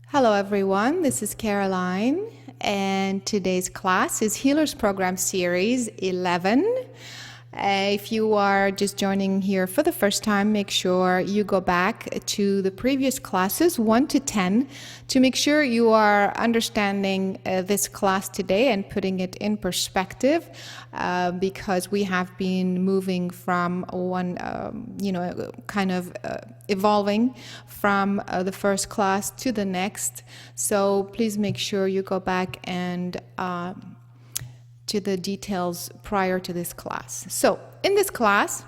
Hello everyone, this is Caroline, and today's class is Healers Program Series 11. If you are just joining here for the first time, make sure you go back to the previous classes 1 to 10 to make sure you are understanding this class today and putting it in perspective, because we have been moving from one, evolving from the first class to the next. So please make sure you go back and to the details prior to this class. So in this class,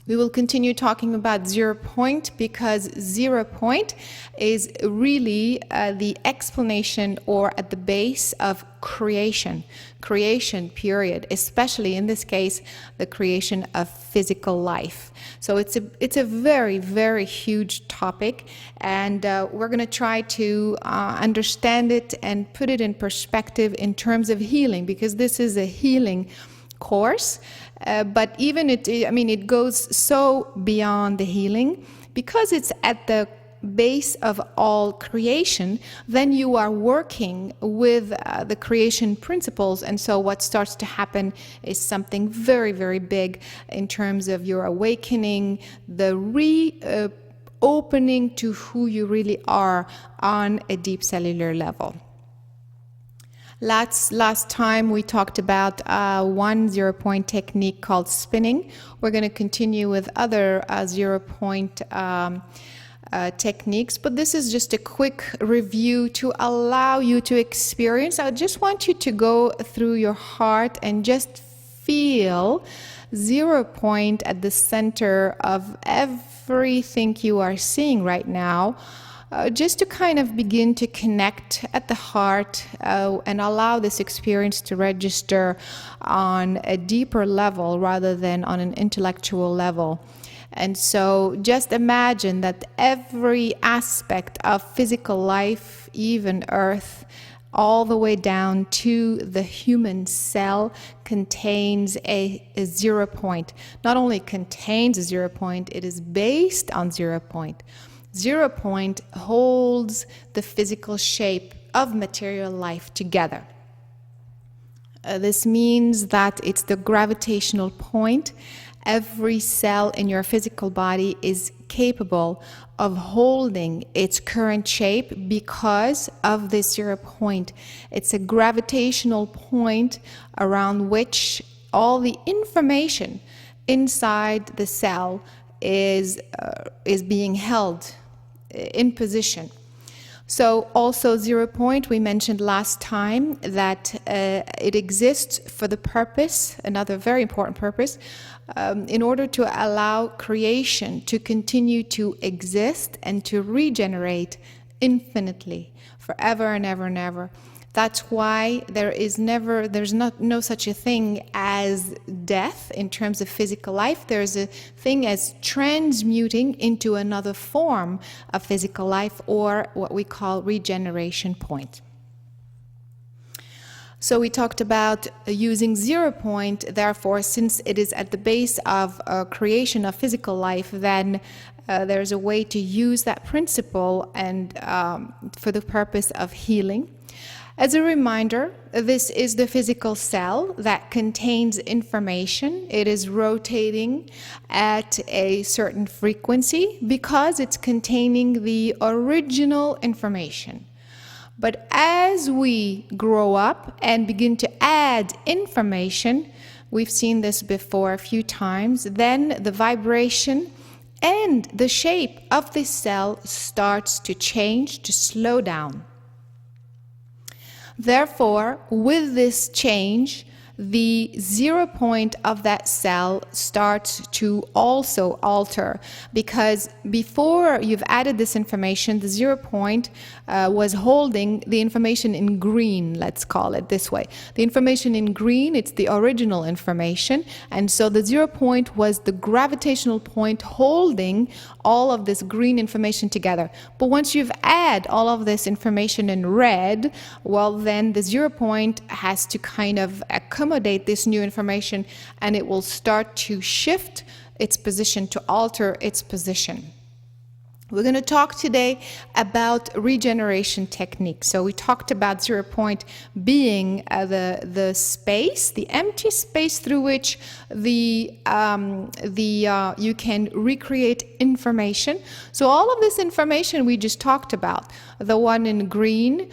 we will continue talking about 0 point, because 0 point is really the explanation or at the base of creation period, especially in this case, the creation of physical life. So it's a very, very huge topic, and we're going to try to understand it and put it in perspective in terms of healing, because this is a healing course. But even it goes so beyond the healing, because it's at the base of all creation. Then you are working with the creation principles, and so what starts to happen is something very, very big in terms of your awakening, the opening to who you really are on a deep cellular level. Last time we talked about one 0 point technique called spinning. We're going to continue with other 0 point techniques, but this is just a quick review to allow you to experience. I just want you to go through your heart and just feel 0 point at the center of everything you are seeing right now. Just to kind of begin to connect at the heart and allow this experience to register on a deeper level rather than on an intellectual level. And so just imagine that every aspect of physical life, even Earth, all the way down to the human cell, contains a 0 point. Not only contains a 0 point, it is based on 0 point. 0 point holds the physical shape of material life together. This means that it's the gravitational point. Every cell in your physical body is capable of holding its current shape because of this 0 point. It's a gravitational point around which all the information inside the cell is being held in position. So also 0 point, we mentioned last time that it exists for the purpose, another very important purpose, in order to allow creation to continue to exist and to regenerate infinitely, forever and ever and ever. That's why there's no such a thing as death in terms of physical life. There's a thing as transmuting into another form of physical life, or what we call regeneration point. So we talked about using 0 point, therefore, since it is at the base of creation of physical life, then there's a way to use that principle and for the purpose of healing. As a reminder, this is the physical cell that contains information. It is rotating at a certain frequency because it's containing the original information. But as we grow up and begin to add information, we've seen this before a few times, then the vibration and the shape of this cell starts to change, to slow down. Therefore, with this change, the 0 point of that cell starts to also alter, because before you've added this information, the 0 point was holding the information in green, let's call it this way. The information in green, it's the original information, and so the 0 point was the gravitational point holding all of this green information together. But once you've added all of this information in red, well, then the 0 point has to kind of accommodate this new information, and it will start to shift its position, to alter its position. We're going to talk today about regeneration techniques. So we talked about 0 point being the space, the empty space through which you can recreate information. So all of this information we just talked about, the one in green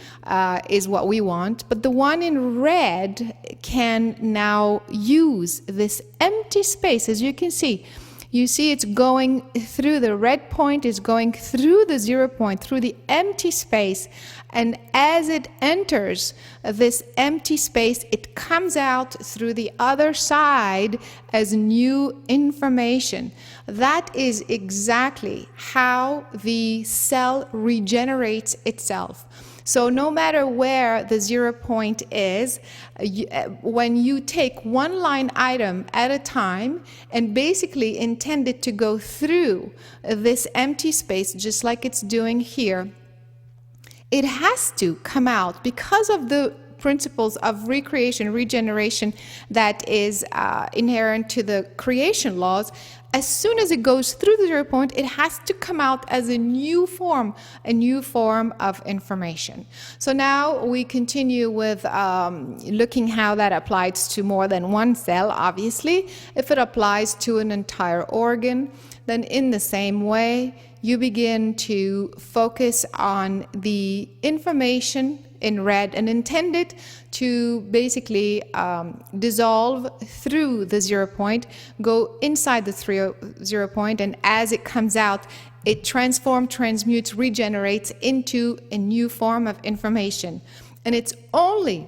is what we want, but the one in red can now use this empty space, as you can see. You see it's going through, the red point is going through the 0 point, through the empty space. And as it enters this empty space, it comes out through the other side as new information. That is exactly how the cell regenerates itself. So no matter where the 0 point is, when you take one line item at a time and basically intend it to go through this empty space, just like it's doing here, it has to come out because of the principles of recreation, regeneration that is inherent to the creation laws. As soon as it goes through the 0 point, it has to come out as a new form of information. So now we continue with looking how that applies to more than one cell, obviously. If it applies to an entire organ, then in the same way, you begin to focus on the information in red and intend it to basically dissolve through the 0 point, go inside the 0 point, and as it comes out, it transmutes, regenerates into a new form of information. And it's only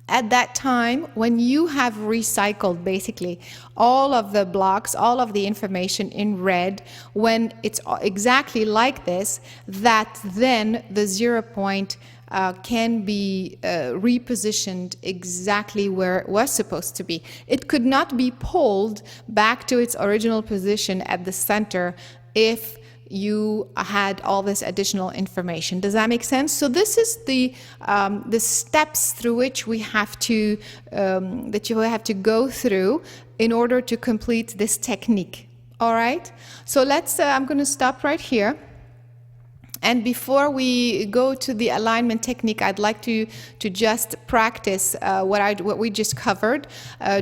at that time when you have recycled basically all of the blocks, all of the information in red, when it's exactly like this, that then the 0 point can be repositioned exactly where it was supposed to be. It could not be pulled back to its original position at the center if you had all this additional information. Does that make sense? So this is the steps through which we have to that you will have to go through in order to complete this technique. All right. So let's. I'm going to stop right here. And before we go to the alignment technique, I'd like to just practice what we just covered,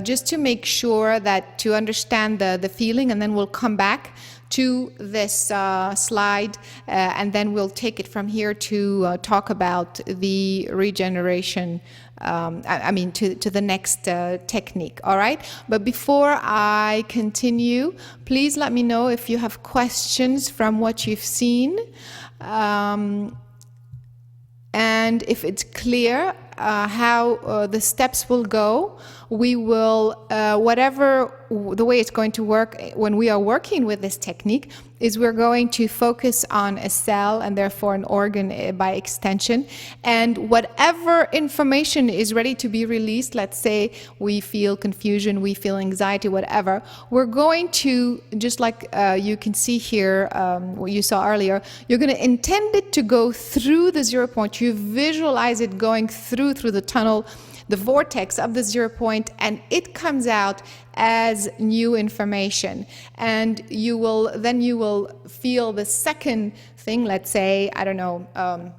just to make sure that to understand the feeling, and then we'll come back to this slide, and then we'll take it from here to talk about the regeneration. To the next technique, all right? But before I continue, please let me know if you have questions from what you've seen. And if it's clear how the steps will go, we will, the way it's going to work when we are working with this technique is we're going to focus on a cell and therefore an organ by extension, and whatever information is ready to be released, let's say we feel confusion, we feel anxiety, whatever, we're going to, just like you can see here, what you saw earlier, you're going to intend it to go through the 0 point. You visualize it going through the tunnel, the vortex of the 0 point, and it comes out as new information. And you will feel the second thing, let's say, I don't know,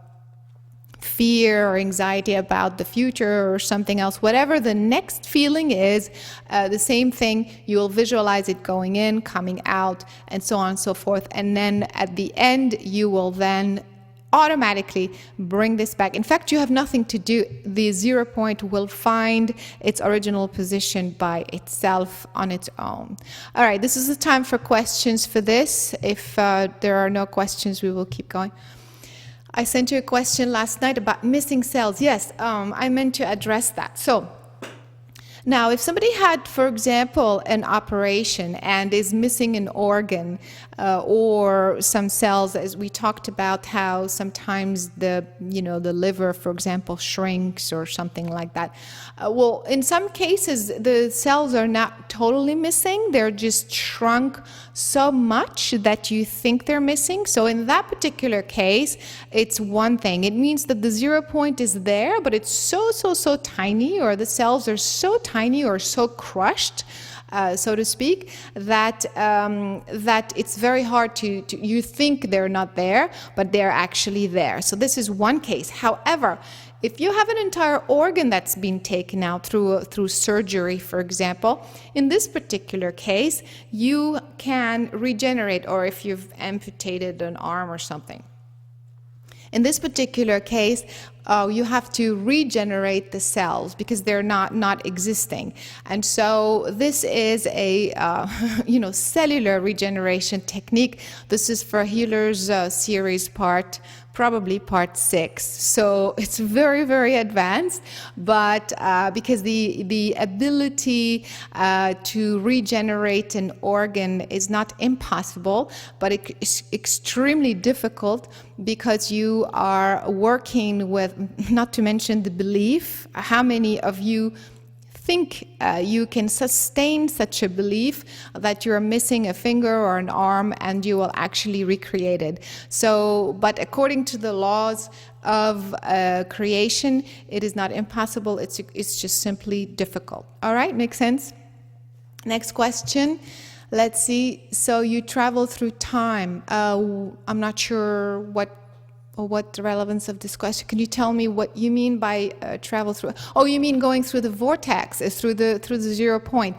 fear or anxiety about the future or something else, whatever the next feeling is, the same thing, you'll visualize it going in, coming out, and so on and so forth. And then at the end, you will then automatically bring this back. In fact, you have nothing to do. The 0 point will find its original position by itself on its own. All right, this is the time for questions for this. If there are no questions, we will keep going. I sent you a question last night about missing cells. Yes, I meant to address that. So now, if somebody had, for example, an operation and is missing an organ or some cells, as we talked about how sometimes the liver, for example, shrinks or something like that. Well, in some cases, the cells are not totally missing. They're just shrunk so much that you think they're missing. So in that particular case, it's one thing. It means that the 0 point is there, but it's so tiny, or the cells are so tiny or so crushed so to speak, that it's very hard to you think they're not there, but they're actually there. So this is one case. However, if you have an entire organ that's been taken out through surgery, for example, in this particular case, you can regenerate, or if you've amputated an arm or something. In this particular case, you have to regenerate the cells because they're not existing. And so this is a cellular regeneration technique. This is for Healer's series probably part 6. So it's very, very advanced, but because the ability to regenerate an organ is not impossible, but it's extremely difficult because you are working with, not to mention the belief. How many of you think you can sustain such a belief that you're missing a finger or an arm and you will actually recreate it? So, but according to the laws of creation, it is not impossible. It's just simply difficult. All right, makes sense? Next question. Let's see. So you travel through time. I'm not sure what the relevance of this question. Can you tell me what you mean by travel through? Oh, you mean going through the vortex, through the 0 point.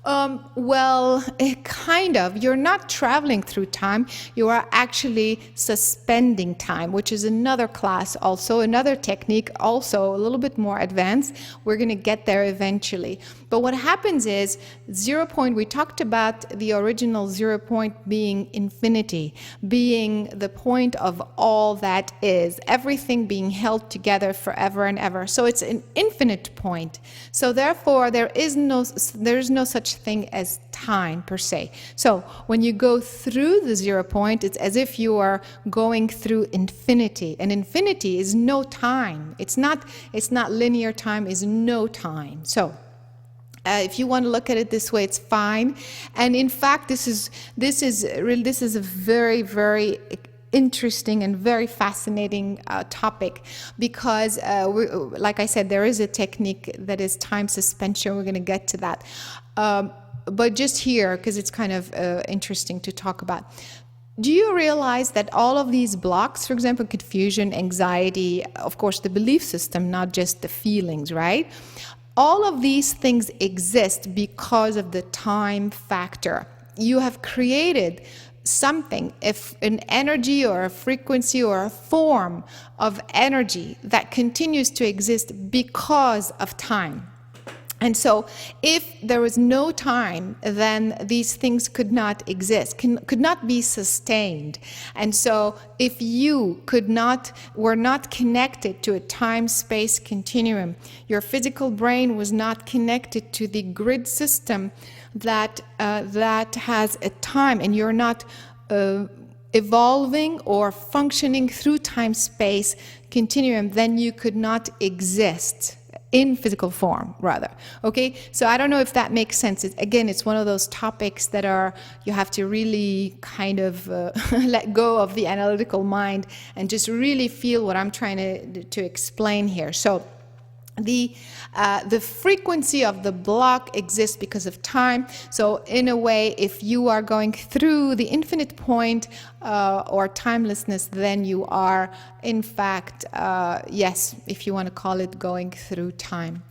Well, kind of. You're not traveling through time. You are actually suspending time, which is another class also, another technique also a little bit more advanced. We're going to get there eventually. But what happens is 0 point, we talked about the original 0 point being infinity, being the point of all that is, everything being held together forever and ever. So it's an infinite point. So therefore, there's no such thing as time per se. So when you go through the 0 point, it's as if you are going through infinity, and infinity is no time. It's not linear time, is no time. So if you want to look at it this way, it's fine. And in fact, this is a very, very interesting and very fascinating topic, because like I said, there is a technique that is time suspension. We're going to get to that. But just here, because it's kind of interesting to talk about. Do you realize that all of these blocks, for example, confusion, anxiety, of course, the belief system, not just the feelings, right? All of these things exist because of the time factor. You have created something, if an energy or a frequency or a form of energy that continues to exist because of time. And so if there was no time, then these things could not exist, could not be sustained. And so if you were not connected to a time-space continuum, your physical brain was not connected to the grid system that has a time, and you're not evolving or functioning through time-space continuum, then you could not exist in physical form, rather. Okay, so I don't know if that makes sense. It's one of those topics that you have to really kind of let go of the analytical mind and just really feel what I'm trying to explain here. So the frequency of the block exists because of time. So in a way, if you are going through the infinite point or timelessness, then you are, in fact, yes, if you want to call it, going through time.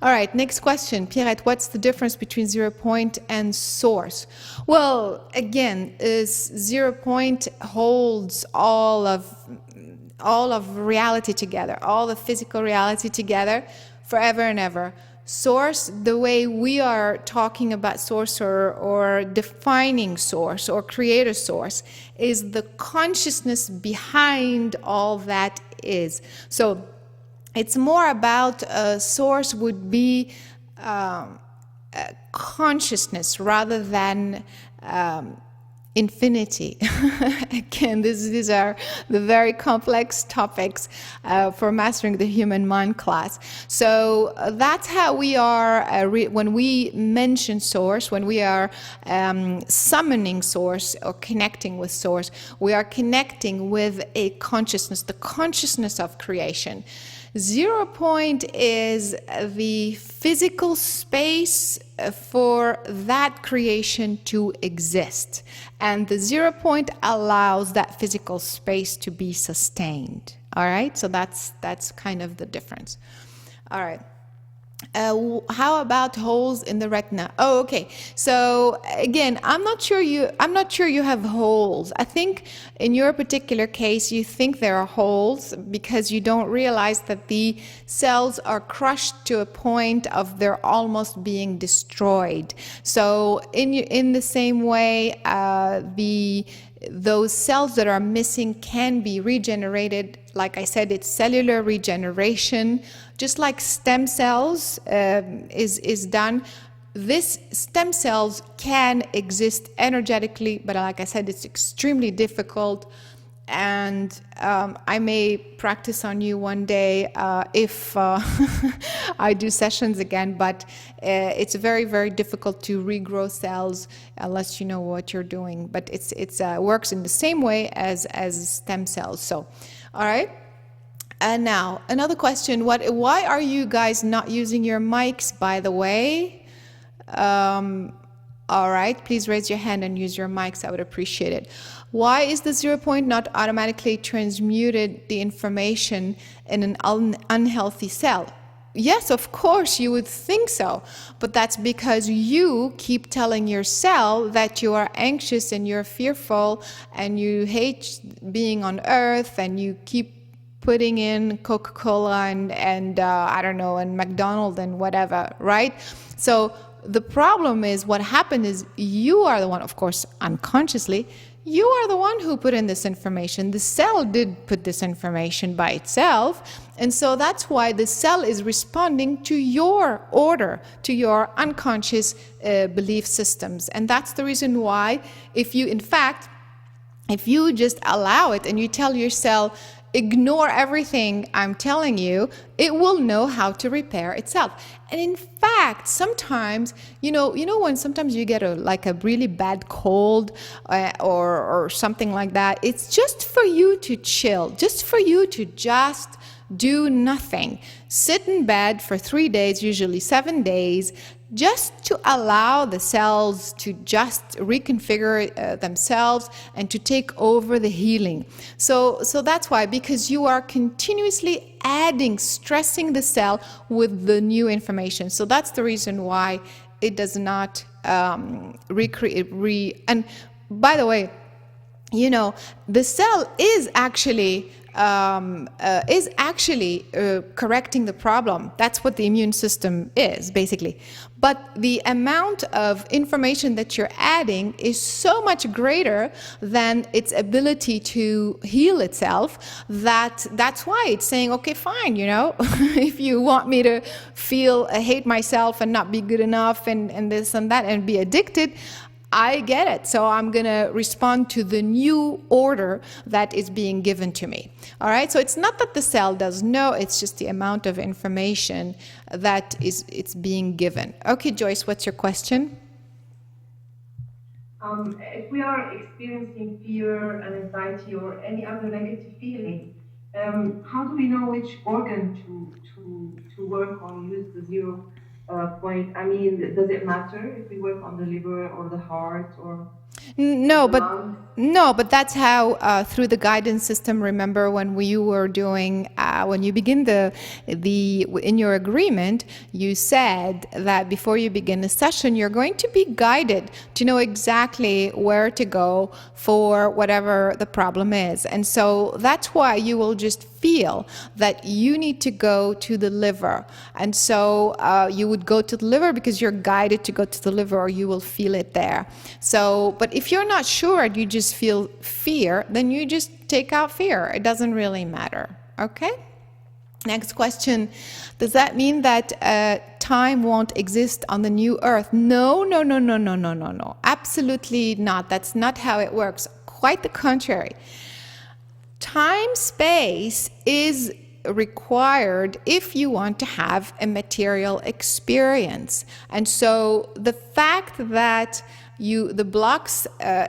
All right, next question. Pierrette, what's the difference between 0 point and source? Well, again, 0 point holds all of reality together, all the physical reality together, forever and ever. Source, the way we are talking about source or defining source or creator source, is the consciousness behind all that is. So it's more about source would be consciousness rather than infinity. Again, these are the very complex topics for mastering the human mind class. So that's how we are when we mention source, when we are summoning source or connecting with source, we are connecting with a consciousness, the consciousness of creation. 0 point is the physical space for that creation to exist. And the 0 point allows that physical space to be sustained. All right, so that's kind of the difference. All right. How about holes in the retina? Oh, okay. So again, I'm not sure you have holes. I think in your particular case, you think there are holes because you don't realize that the cells are crushed to a point of they're almost being destroyed. So in the same way, those cells that are missing can be regenerated. Like I said, it's cellular regeneration, just like stem cells is done. This stem cells can exist energetically, but like I said, it's extremely difficult. And I may practice on you one day if I do sessions again, but it's very, very difficult to regrow cells unless you know what you're doing. But it's works in the same way as stem cells. So, all right. And now another question: why are you guys not using your mics? By the way. All right, please raise your hand and use your mics. I would appreciate it. Why is the 0 point not automatically transmuted the information in an unhealthy cell? Yes, of course, you would think so. But that's because you keep telling your cell that you are anxious and you're fearful and you hate being on Earth, and you keep putting in Coca-Cola and I don't know, and McDonald's and whatever, right? So the problem is, what happened is, you are the one, of course, unconsciously, you are the one who put in this information. The cell did put this information by itself. And so that's why the cell is responding to your order, to your unconscious belief systems. And that's the reason why, if you just allow it and you tell your cell, ignore everything I'm telling you, it will know how to repair itself. And in fact, sometimes, you know when sometimes you get a really bad cold or something like that, it's just for you to chill, just for you to just do nothing. Sit in bed for 3 days, usually 7 days, just to allow the cells to just reconfigure themselves and to take over the healing. So that's why, because you are continuously stressing the cell with the new information. So that's the reason why it does not recreate. And by the way, the cell is actually correcting the problem. That's what the immune system is, basically. But the amount of information that you're adding is so much greater than its ability to heal itself, that's why it's saying, okay, fine, if you want me to hate myself and not be good enough and this and that and be addicted, I get it. So I'm going to respond to the new order that is being given to me. All right. So it's not that the cell does know, it's just the amount of information that it's being given. Okay, Joyce, what's your question? If we are experiencing fear and anxiety or any other negative feeling, how do we know which organ to work on, use the 0 point? I mean, does it matter if we work on the liver or the heart or No, but that's how through the guidance system. Remember when you were doing when you begin in your agreement, you said that before you begin the session, you're going to be guided to know exactly where to go for whatever the problem is, and so that's why you will just feel that you need to go to the liver, and so you would go to the liver because you're guided to go to the liver, or you will feel it there. So, but if you're not sure and you just feel fear, then you just take out fear. It doesn't really matter. Okay? Next question. Does that mean that time won't exist on the new earth? No. Absolutely not. That's not how it works. Quite the contrary. Time-space is required if you want to have a material experience. And so the fact that the blocks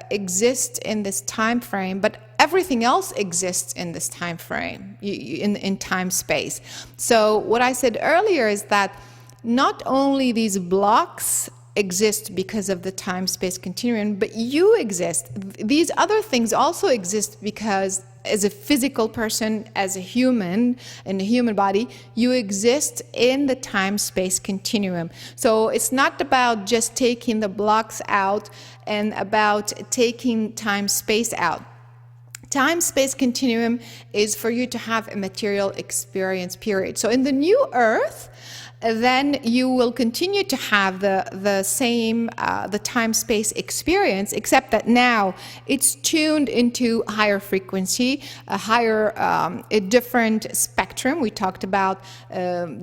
exist in this time frame, but everything else exists in this time frame, in time space. So what I said earlier is that not only these blocks exist because of the time space continuum, but you exist. These other things also exist because as a physical person, as a human, in a human body, you exist in the time space continuum. So it's not about just taking the blocks out and about taking time space out. Time space continuum is for you to have a material experience, period. So in the new earth, then you will continue to have the same the time space experience, except that now it's tuned into higher frequency, a different spectrum. We talked about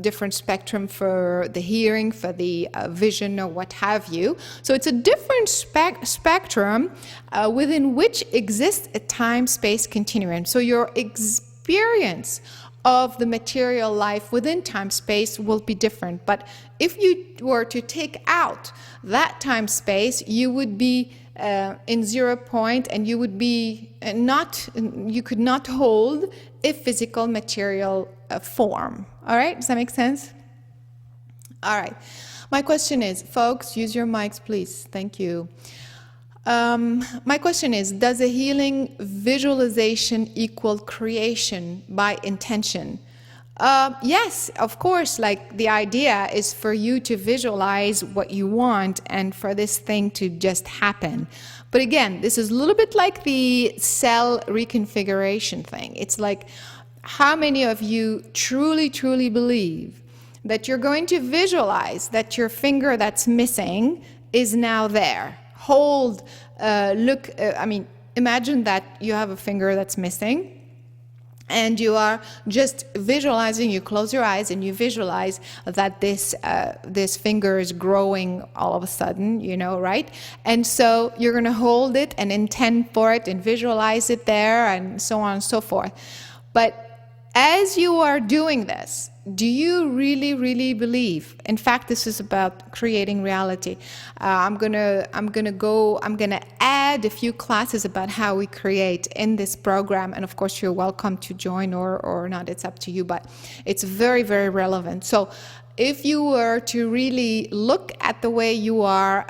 different spectrum for the hearing, for the vision, or what have you. So it's a different spectrum within which exists a time space continuum. So your experience of the material life within time space will be different. But if you were to take out that time space, you would be in 0 point, and you would be you could not hold a physical material form. All right, does that make sense? All right, my question is, folks, use your mics, please. Thank you. My question is, does a healing visualization equal creation by intention? Yes, of course, like the idea is for you to visualize what you want and for this thing to just happen. But again, this is a little bit like the cell reconfiguration thing. It's like, how many of you truly, truly believe that you're going to visualize that your finger that's missing is now there? Imagine that you have a finger that's missing and you are just visualizing, you close your eyes and you visualize that this finger is growing all of a sudden, right? And so you're going to hold it and intend for it and visualize it there and so on and so forth. But as you are doing this, do you really, really believe? In fact, this is about creating reality. I'm gonna add a few classes about how we create in this program, and of course, you're welcome to join or not. It's up to you, but it's very, very relevant. So, if you were to really look at the way you are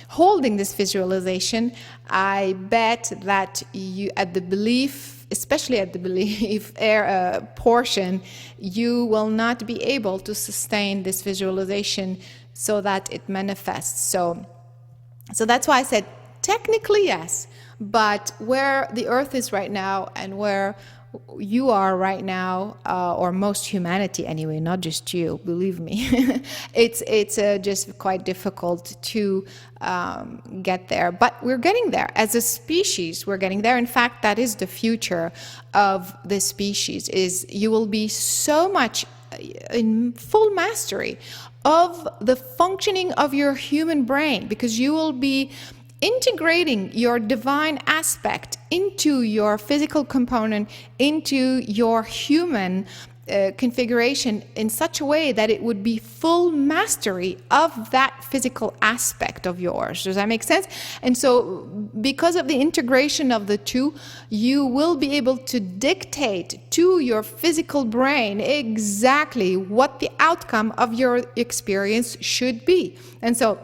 holding this visualization, I bet that you, at the belief, especially at the belief portion, you will not be able to sustain this visualization so that it manifests. So that's why I said technically yes, but where the earth is right now and where you are right now, or most humanity anyway, not just you, believe me, it's just quite difficult to get there. But we're getting there. As a species, we're getting there. In fact, that is the future of the species, is you will be so much in full mastery of the functioning of your human brain, because you will be integrating your divine aspect into your physical component, into your human configuration in such a way that it would be full mastery of that physical aspect of yours. Does that make sense? And so because of the integration of the two, you will be able to dictate to your physical brain exactly what the outcome of your experience should be. And so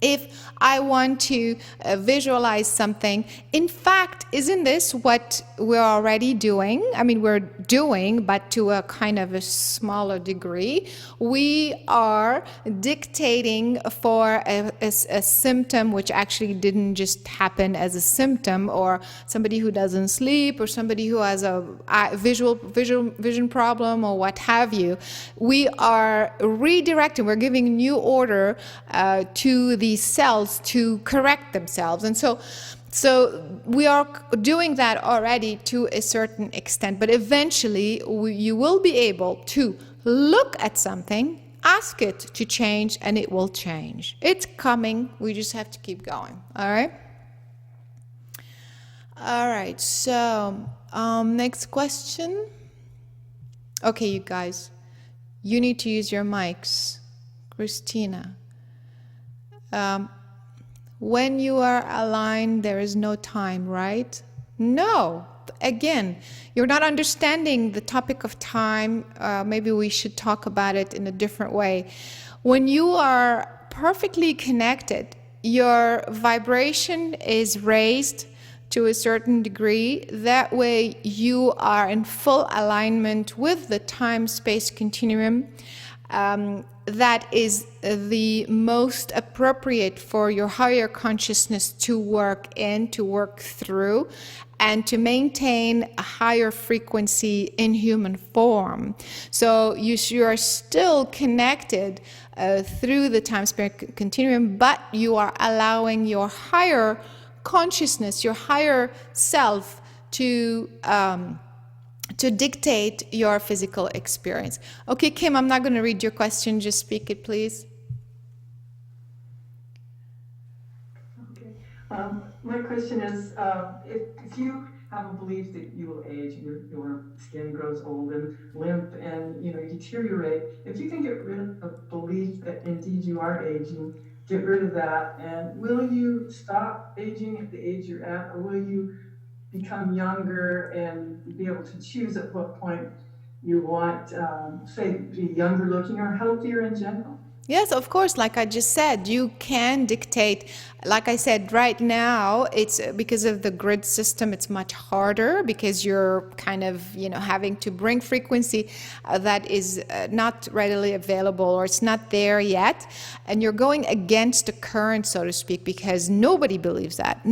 if I want to visualize something, in fact, isn't this what we're already doing? I mean, we're doing, but to a kind of a smaller degree. We are dictating for a symptom which actually didn't just happen as a symptom, or somebody who doesn't sleep, or somebody who has a vision problem, or what have you. We are redirecting, we're giving new order to the cells to correct themselves. And so we are doing that already to a certain extent, but eventually you will be able to look at something, ask it to change, and it will change. It's coming. We just have to keep going. All right, so next question. Okay, you guys, you need to use your mics. Christina. When you are aligned, there is no time, right? No, again, you're not understanding the topic of time. Maybe we should talk about it in a different way. When you are perfectly connected, your vibration is raised to a certain degree. That way, you are in full alignment with the time-space continuum. That is the most appropriate for your higher consciousness to work in, to work through, and to maintain a higher frequency in human form. So you are still connected through the time-space continuum, but you are allowing your higher consciousness, your higher self to dictate your physical experience. Okay, Kim, I'm not going to read your question. Just speak it, please. Okay. My question is, if you have a belief that you will age, your skin grows old and limp, and you deteriorate, if you can get rid of a belief that indeed you are aging, get rid of that, and will you stop aging at the age you're at, or will you become younger and be able to choose at what point you want, say, be younger looking or healthier in general? Yes, of course. Like I just said, you can dictate. Like I said, right now, it's because of the grid system, it's much harder because you're kind of, having to bring frequency that is not readily available, or it's not there yet. And you're going against the current, so to speak, because nobody believes that.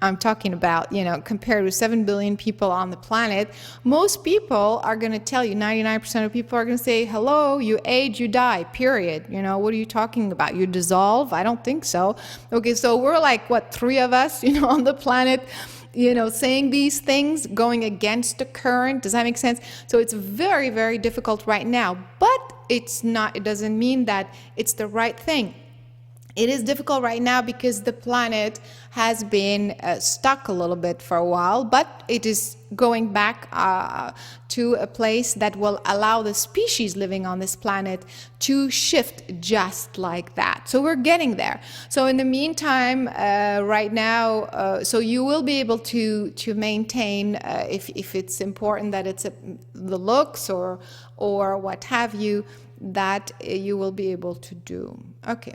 I'm talking about, compared to 7 billion people on the planet, most people are going to tell you, 99% of people are going to say, hello, you age, you die, period. What are you talking about? You dissolve? I don't think so. Okay, so we're like, 3 of us, on the planet, saying these things, going against the current. Does that make sense? So it's very, very difficult right now, but it doesn't mean that it's the right thing. It is difficult right now because the planet has been stuck a little bit for a while, but it is going back to a place that will allow the species living on this planet to shift just like that. So we're getting there. So in the meantime, right now, so you will be able to maintain, if it's important that it's the looks or what have you, that you will be able to do. Okay.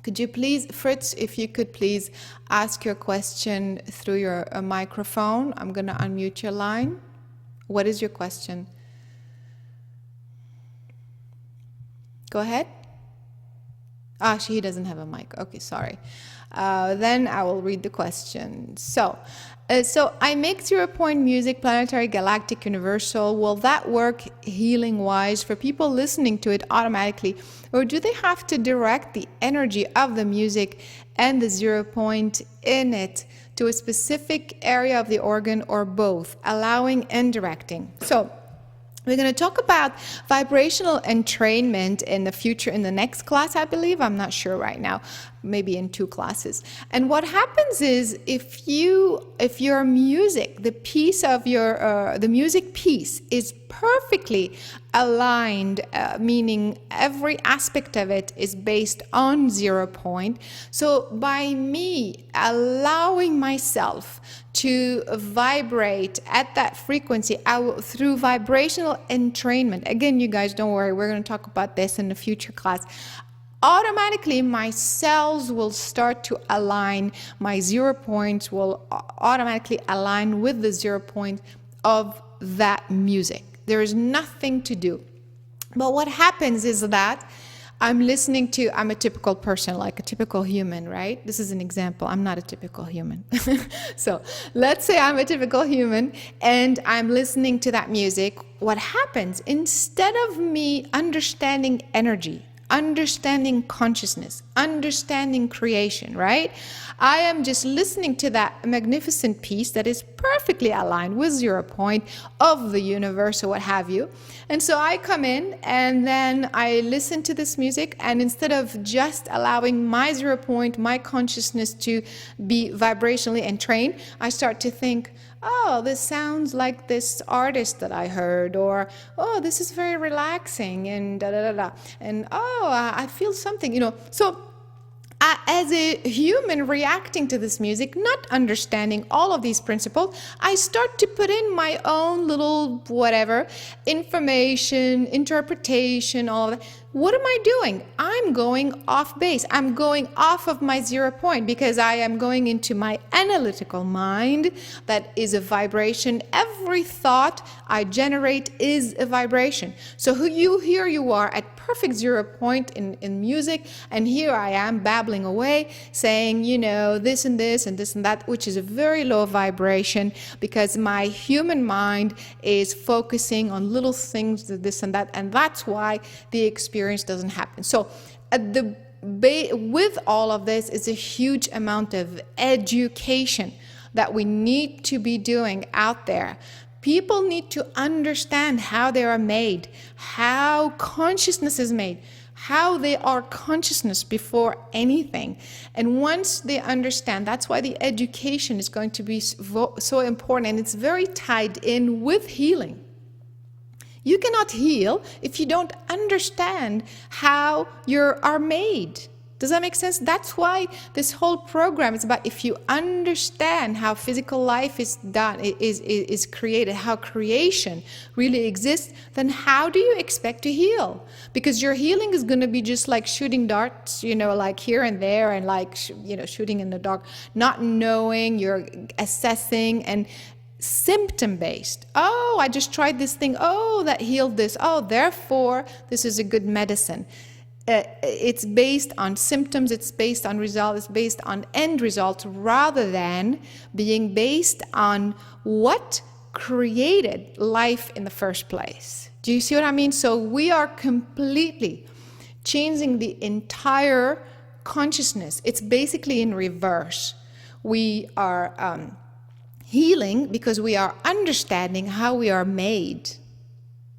Could you please, Fritz, if you could please ask your question through your microphone. I'm going to unmute your line. What is your question? Go ahead. He doesn't have a mic. Okay, sorry. Then I will read the question. So I make 0-point music, planetary, galactic, universal. Will that work healing-wise for people listening to it automatically? Or do they have to direct the energy of the music and the 0-point in it to a specific area of the organ, or both, allowing and directing? So we're going to talk about vibrational entrainment in the future, in the next class, I believe. I'm not sure right now, maybe in 2 classes. And what happens is, if your music, the piece of your, the music piece is perfectly aligned, meaning every aspect of it is based on 0-point. So by me allowing myself to vibrate at that frequency through vibrational entrainment. Again, you guys, don't worry, we're going to talk about this in the future class. Automatically, my cells will start to align. My 0-points will automatically align with the 0-point of that music. There is nothing to do. But what happens is that I'm a typical person, like a typical human, right? This is an example. I'm not a typical human. So let's say I'm a typical human and I'm listening to that music. What happens, instead of me understanding energy, understanding consciousness, understanding creation, right? I am just listening to that magnificent piece that is perfectly aligned with 0-point of the universe or what have you. And so I come in and then I listen to this music, and instead of just allowing my 0-point, my consciousness to be vibrationally entrained, I start to think, oh, this sounds like this artist that I heard, or, oh, this is very relaxing, and da da da da, and oh, I feel something, So as a human reacting to this music, not understanding all of these principles, I start to put in my own little whatever information, interpretation, all of that. What am I doing? I'm going off base. I'm going off of my 0 point because I am going into my analytical mind that is a vibration. Every thought I generate is a vibration. So here you are at perfect 0 point in music, and here I am babbling away saying, this and this and this and that, which is a very low vibration because my human mind is focusing on little things, this and that, and that's why the experience doesn't happen. So with all of this is a huge amount of education that we need to be doing out there. People need to understand how they are made, how consciousness is made, how they are consciousness before anything. And once they understand, that's why the education is going to be so important, and it's very tied in with healing. You cannot heal if you don't understand how you are made. Does that make sense? That's why this whole program is about, if you understand how physical life is done, is created, how creation really exists, then how do you expect to heal? Because your healing is going to be just like shooting darts, like here and there, and like, shooting in the dark, not knowing, you're assessing, and symptom-based. Oh, I just tried this thing. Oh, that healed this. Oh, therefore, this is a good medicine. It's based on symptoms, it's based on results, it's based on end results, rather than being based on what created life in the first place. Do you see what I mean? So we are completely changing the entire consciousness. It's basically in reverse. We are healing because we are understanding how we are made.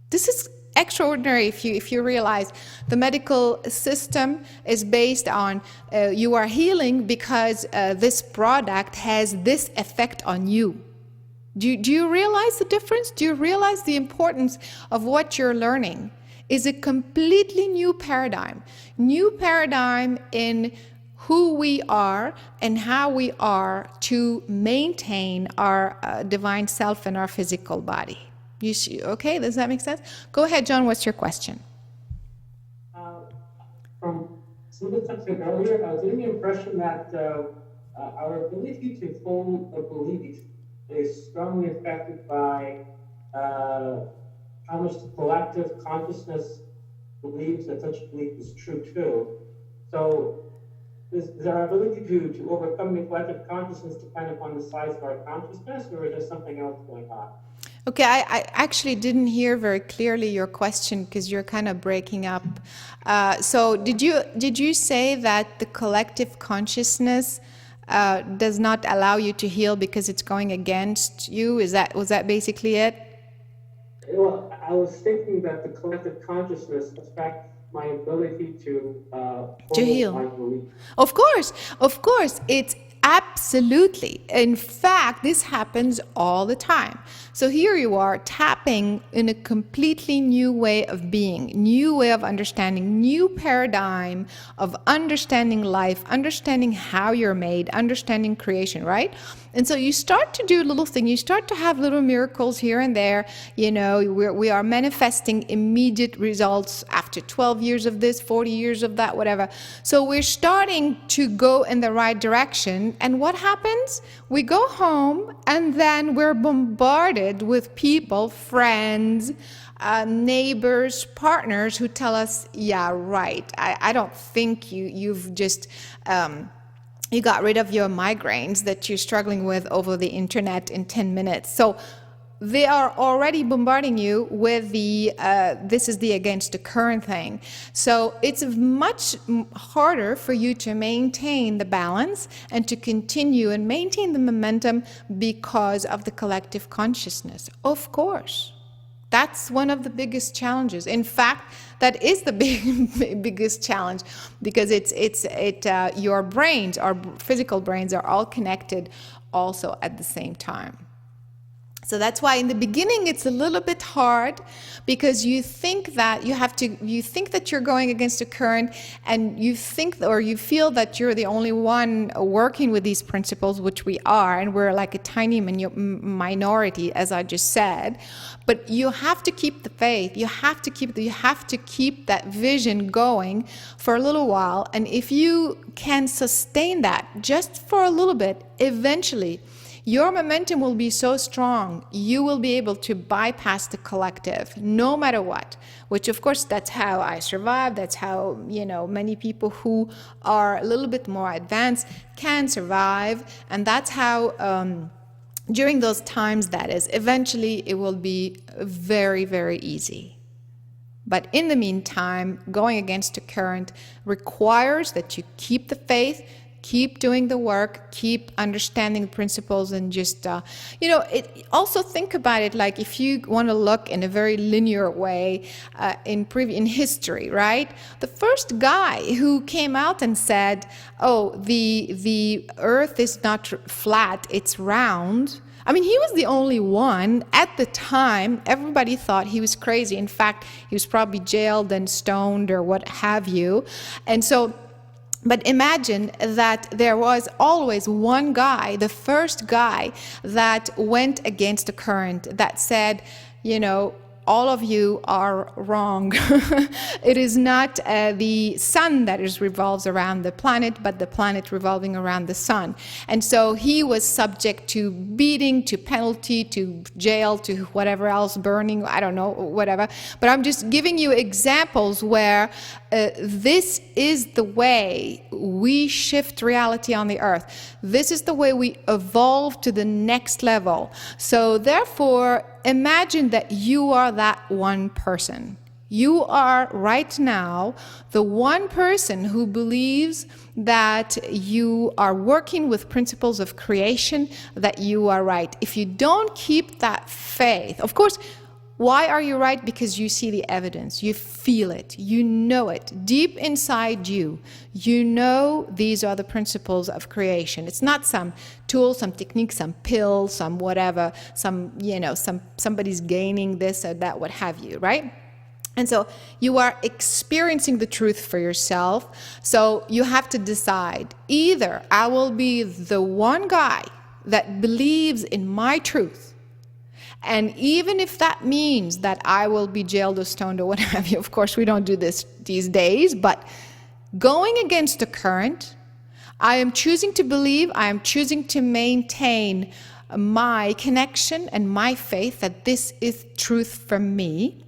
This is extraordinary if you realize the medical system is based on you are healing because this product has this effect on you. Do you realize the difference? Do you realize the importance of what you're learning? Is a completely new paradigm in who we are and how we are to maintain our divine self and our physical body. You see, okay, does that make sense? Go ahead, John, what's your question? From some of the something earlier, I was getting the impression that our ability to form a belief is strongly affected by how much the collective consciousness believes that such a belief is true too. So is our ability to overcome the collective consciousness depend upon the size of our consciousness, or is there something else going on? Okay, I actually didn't hear very clearly your question because you're kind of breaking up. So did you say that the collective consciousness does not allow you to heal because it's going against you? Was that basically it? Well, I was thinking that the collective consciousness affects my ability to heal. My belief. Of course, it's absolutely. In fact, this happens all the time. So here you are tapping in a completely new way of being, new way of understanding, new paradigm of understanding life, understanding how you're made, understanding creation, right? And so you start to do little things, you start to have little miracles here and there. We are manifesting immediate results after 12 years of this, 40 years of that, whatever. So we're starting to go in the right direction. And what happens? We go home and then we're bombarded with people, friends, neighbors, partners who tell us, yeah, right, I don't think you've just... you got rid of your migraines that you're struggling with over the internet in 10 minutes. So they are already bombarding you with this is the against the current thing. So it's much harder for you to maintain the balance and to continue and maintain the momentum because of the collective consciousness. Of course. That's one of the biggest challenges. In fact, that is the biggest challenge because your brains, our physical brains, are all connected also at the same time. So that's why in the beginning it's a little bit hard, because you think that you're going against the current, and you think or you feel that you're the only one working with these principles, which we are, and we're like a tiny minority, as I just said. But you have to keep the faith. You have to keep that vision going for a little while, and if you can sustain that just for a little bit, eventually your momentum will be so strong, you will be able to bypass the collective no matter what, which of course that's how I survived. That's how, many people who are a little bit more advanced can survive. And that's how, during those times, that is, eventually it will be very, very easy. But in the meantime, going against the current requires that you keep the faith, keep doing the work, keep understanding the principles, and just, also think about it like if you want to look in a very linear way in history, right? The first guy who came out and said, oh, the earth is not flat, it's round. I mean, he was the only one. At the time, everybody thought he was crazy. In fact, he was probably jailed and stoned or what have you. And so, but imagine that there was always one guy, the first guy, that went against the current, that said, all of you are wrong. It is not the sun that revolves around the planet, but the planet revolving around the sun. And so he was subject to beating, to penalty, to jail, to whatever else, burning, I don't know, whatever. But I'm just giving you examples where this is the way we shift reality on the earth. This is the way we evolve to the next level. So therefore, imagine that you are that one person. You are right now the one person who believes that you are working with principles of creation, that you are right. If you don't keep that faith, of course, why are you right? Because you see the evidence, you feel it, you know it deep inside you. You know these are the principles of creation. It's not some tool, some technique, some pill, some whatever, somebody's gaining this or that, what have you, right? And so you are experiencing the truth for yourself. So you have to decide, either I will be the one guy that believes in my truth, and even if that means that I will be jailed or stoned or what have you, of course we don't do this these days, but going against the current, I am choosing to believe, I am choosing to maintain my connection and my faith that this is truth for me,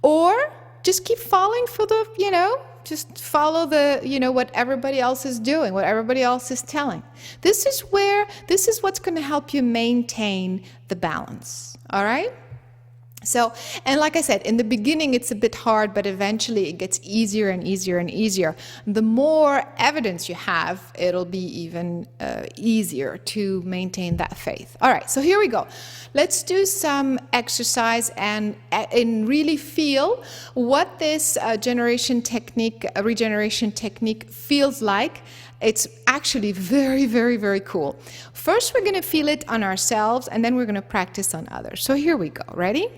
or just keep falling for the, just follow the, what everybody else is doing, what everybody else is telling. This is what's going to help you maintain the balance. All right? So, and like I said, in the beginning it's a bit hard, but eventually it gets easier and easier and easier. The more evidence you have, it'll be even easier to maintain that faith. All right, so here we go. Let's do some exercise and really feel what this regeneration technique feels like. It's actually very, very, very cool. First, we're going to feel it on ourselves, and then we're going to practice on others. So here we go. Ready?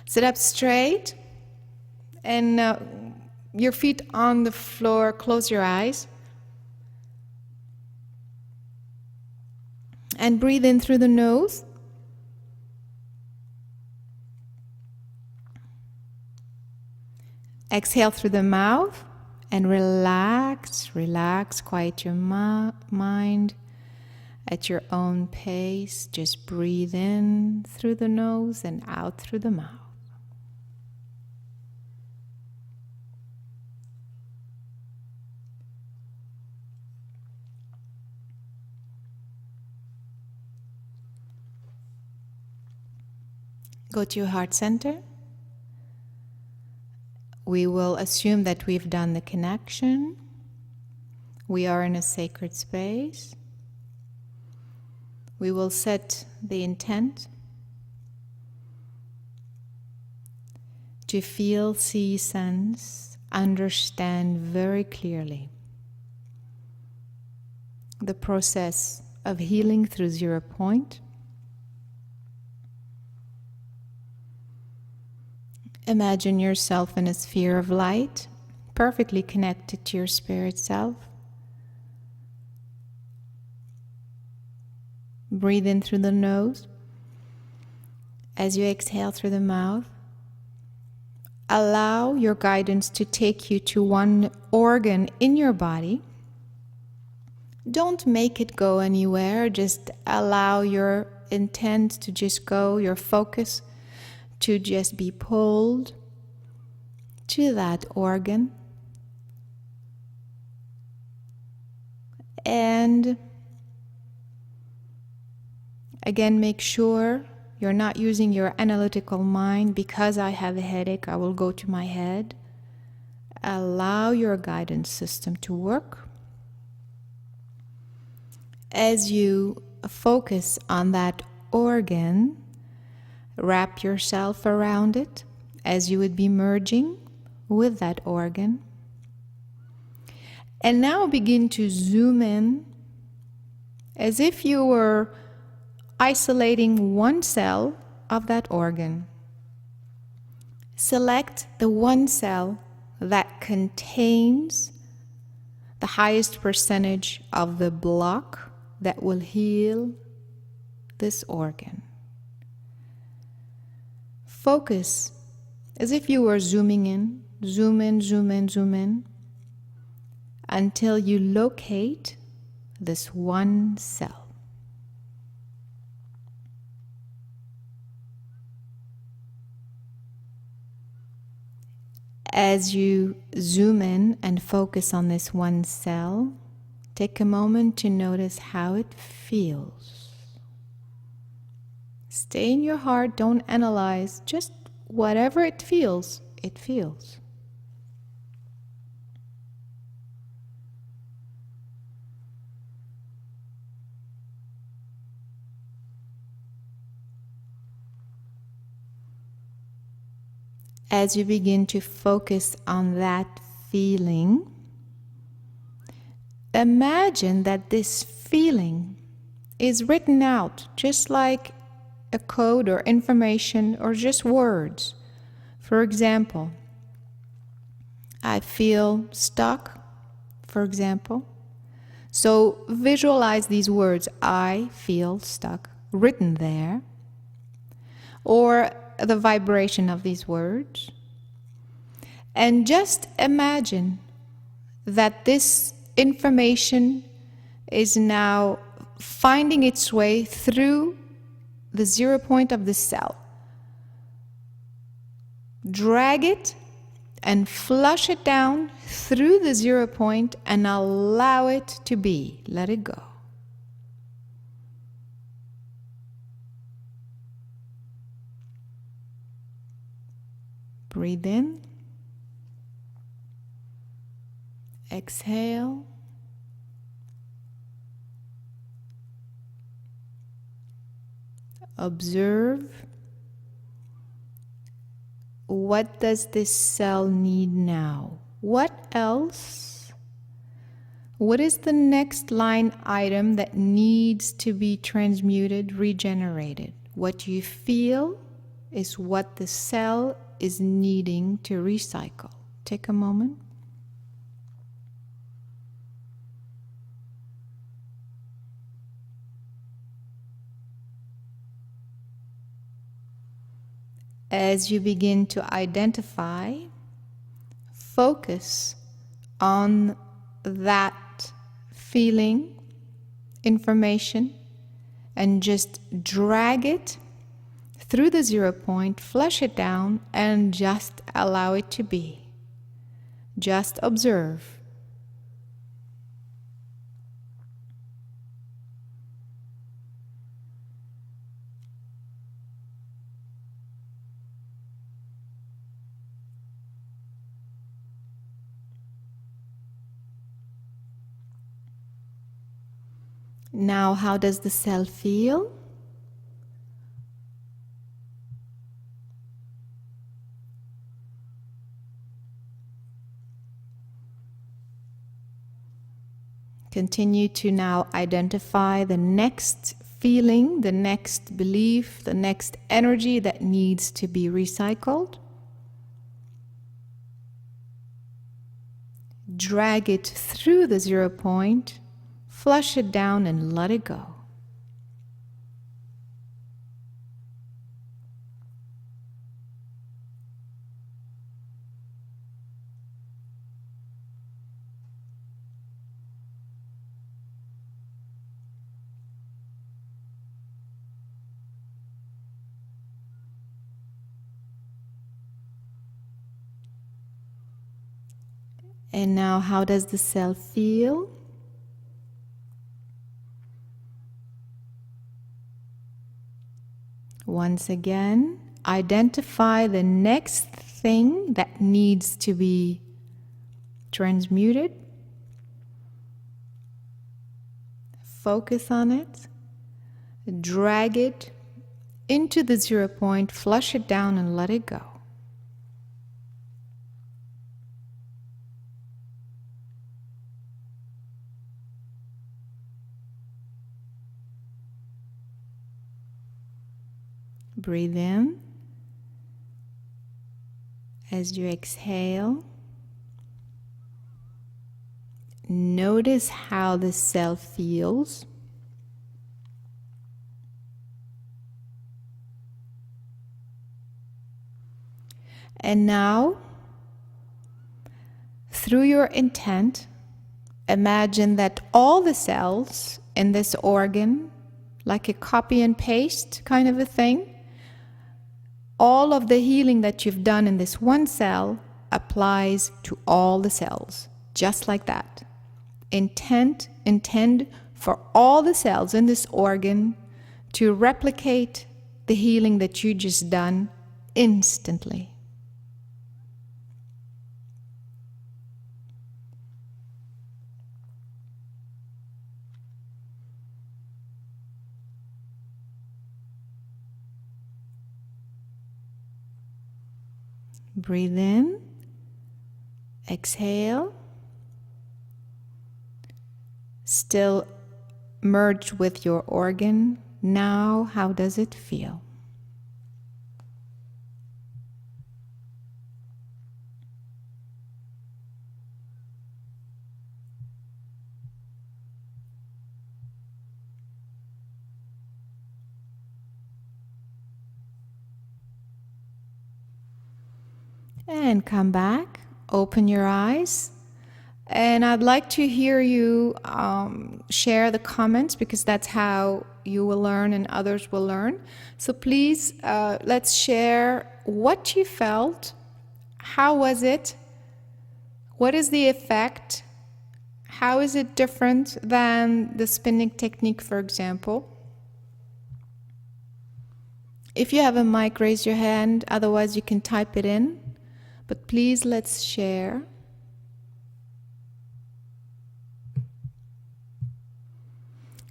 Sit up straight, and your feet on the floor. Close your eyes. And breathe in through the nose. Exhale through the mouth. And relax, quiet your mind at your own pace. Just breathe in through the nose and out through the mouth. Go to your heart center. We will assume that we've done the connection. We are in a sacred space. We will set the intent to feel, see, sense, understand very clearly the process of healing through 0 point. Imagine yourself in a sphere of light, perfectly connected to your spirit self. Breathe in through the nose. As you exhale through the mouth, allow your guidance to take you to one organ in your body. Don't make it go anywhere. Just allow your intent to just go, your focus to just be pulled to that organ. And again, make sure you're not using your analytical mind. Because I have a headache, I will go to my head. Allow your guidance system to work. As you focus on that organ, wrap yourself around it as you would be merging with that organ. And now begin to zoom in as if you were isolating one cell of that organ. Select the one cell that contains the highest percentage of the block that will heal this organ. Focus as if you were zooming in, zoom in, zoom in, zoom in, until you locate this one cell. As you zoom in and focus on this one cell, take a moment to notice how it feels. Stay in your heart, don't analyze, just whatever it feels, it feels. As you begin to focus on that feeling, imagine that this feeling is written out just like a code or information or just words. For example, I feel stuck, for example. So visualize these words, I feel stuck, written there, or the vibration of these words. And just imagine that this information is now finding its way through the 0 point of the cell. Drag it and flush it down through the 0 point and allow it to be. Let it go. Breathe in. Exhale. Observe. What does this cell need now? What else? What is the next line item that needs to be transmuted, regenerated? What you feel is what the cell is needing to recycle. Take a moment. As you begin to identify, focus on that feeling, information, and just drag it through the 0 point, flush it down, and just allow it to be. Just observe. Now, how does the cell feel? Continue to now identify the next feeling, the next belief, the next energy that needs to be recycled. drag it through the 0 point, flush it down and let it go. And now, how does the cell feel? Once again, identify the next thing that needs to be transmuted. Focus on it. Drag it into the 0 point, flush it down and let it go. Breathe in. As you exhale, notice how the cell feels. And now, through your intent, imagine that all the cells in this organ, like a copy and paste kind of a thing, all of the healing that you've done in this one cell applies to all the cells, just like that. Intend for all the cells in this organ to replicate the healing that you just done instantly. Breathe in, exhale, still merge with your organ. Now, how does it feel? And come back, open your eyes, and I'd like to hear you share the comments, because that's how you will learn and others will learn. So please, let's share what you felt. How was it? What is the effect? How is it different than the spinning technique, for example? If you have a mic, raise your hand. Otherwise, you can type it in. But please, let's share.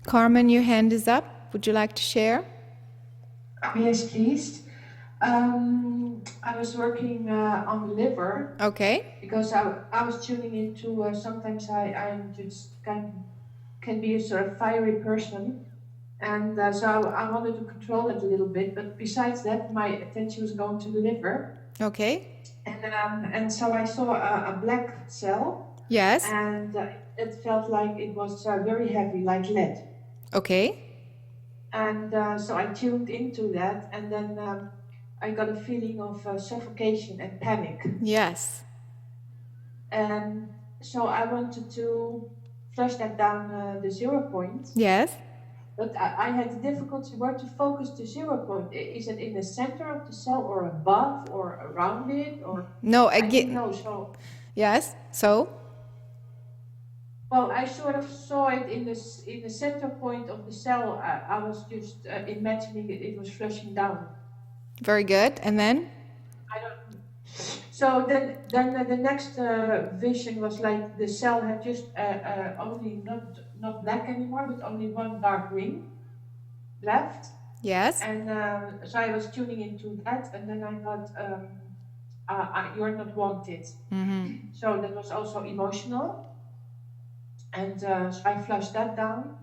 Carmen, your hand is up. Would you like to share? Yes, please. I was working on the liver. Okay. Because I was tuning into sometimes I'm just can be a sort of fiery person, and so I wanted to control it a little bit. But besides that, my attention was going to the liver. Okay. And so I saw a black cell. Yes. And it felt like it was very heavy, like lead. Okay. And so I tuned into that, and then I got a feeling of suffocation and panic. Yes. And so I wanted to flush that down the 0 point. Yes. But I had the difficulty where to focus the 0 point. Is it in the center of the cell, or above, or around it, or No, I didn't again. know. So Yes. So. well, I sort of saw it in the center point of the cell. I was just imagining it was flushing down. Very good. And then. I don't. So then the next vision was like the cell had just only not black anymore, but only one dark ring left. Yes. And so I was tuning into that, and then I thought, you're not wanted. Mm-hmm. So that was also emotional. And so I flushed that down.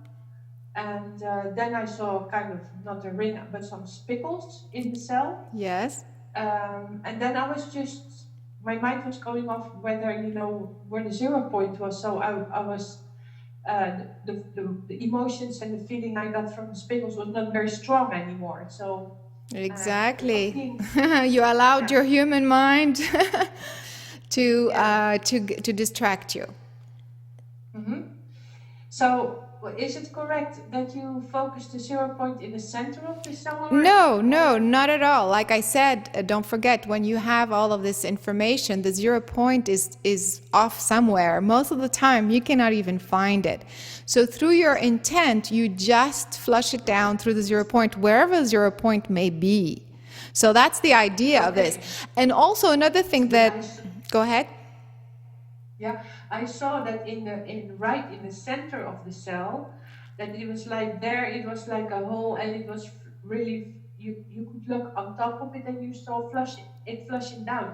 And then I saw kind of not a ring, but some spickles in the cell. Yes. And then I was just my mind was going off whether, where the 0 point was. So I was, the emotions and the feeling I got from the spiggles was not very strong anymore. So Exactly. being, You allowed yeah. your human mind to Yeah. to distract you. hmm So is it correct that you focus the 0 point in the center of the cell No, no, or not at all. Like I said, don't forget when you have all of this information, the 0 point is off somewhere. Most of the time, you cannot even find it. So through your intent, you just flush it down through the 0 point, wherever the 0 point may be. So that's the idea of this. okay? And also another thing But that, go ahead. yeah, I saw that right in the center of the cell, that it was like there, it was like a hole, and it was really you could look on top of it and you saw it flushing down.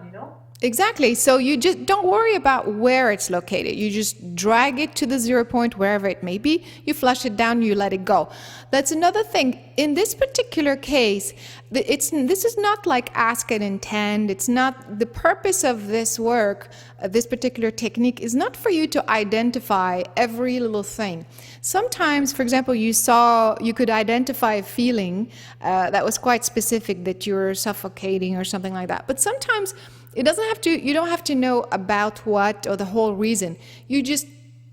Exactly. So you just don't worry about where it's located. You just drag it to the 0 point, wherever it may be. You flush it down, you let it go. That's another thing. In this particular case, this is not like ask and intend. It's not the purpose of this work, this particular technique is not for you to identify every little thing. Sometimes, for example, you could identify a feeling that was quite specific, that you're suffocating or something like that. But sometimes you don't have to know about what or the whole reason. You just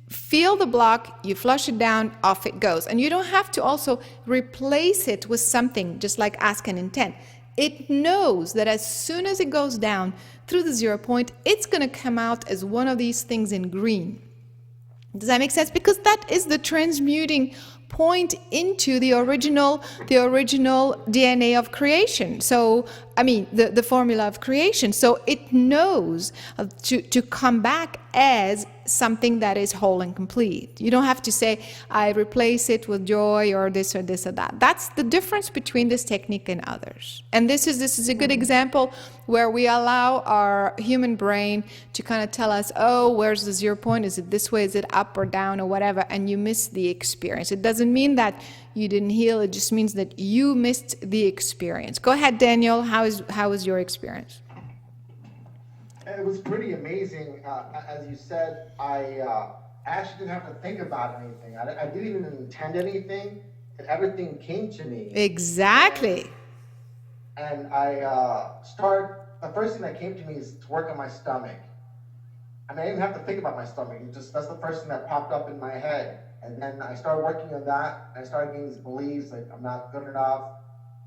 feel the block, you flush it down, off it goes. And you don't have to also replace it with something, just like ask and intent. It knows that as soon as it goes down through the 0 point, it's going to come out as one of these things in green. Does that make sense? Because that is the transmuting point into the original DNA of creation. So, I mean, the formula of creation. So it knows to come back as something that is whole and complete. You don't have to say, I replace it with joy or this or that. That's the difference between this technique and others. And this is a good example where we allow our human brain to kind of tell us, oh, where's the 0 point? Is it this way? Is it up or down or whatever? And you miss the experience. It doesn't mean that you didn't heal. It just means that you missed the experience. Go ahead, Daniel. How was your experience? It was pretty amazing. As you said, I actually didn't have to think about anything. I didn't even intend anything. Everything came to me. Exactly. And the first thing that came to me is to work on my stomach. I mean, I didn't have to think about my stomach. That's the first thing that popped up in my head. And then I started working on that. And I started getting these beliefs like I'm not good enough,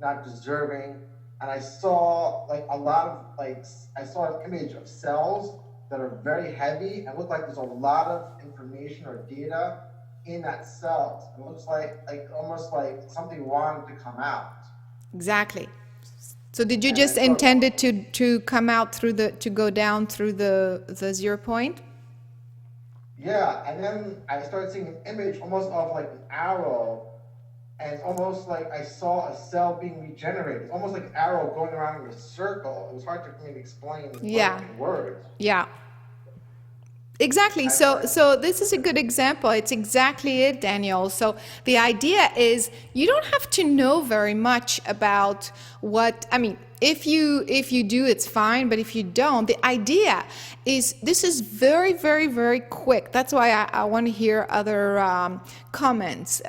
not deserving. And I saw I saw an image of cells that are very heavy and look like there's a lot of information or data in that cell. It looks like almost like something wanted to come out. Exactly. So did you And just I thought, intend it to come out to go down through the 0 point? yeah, and then I started seeing an image almost of like an arrow, and it's almost like I saw a cell being regenerated. It's almost like an arrow going around in a circle. It was hard for me to explain Yeah. in words. Yeah. Exactly. So this is a good example. It's exactly it, Daniel. So the idea is you don't have to know very much about if you do, it's fine, but if you don't, the idea is this is very, very, very quick. That's why I want to hear other comments,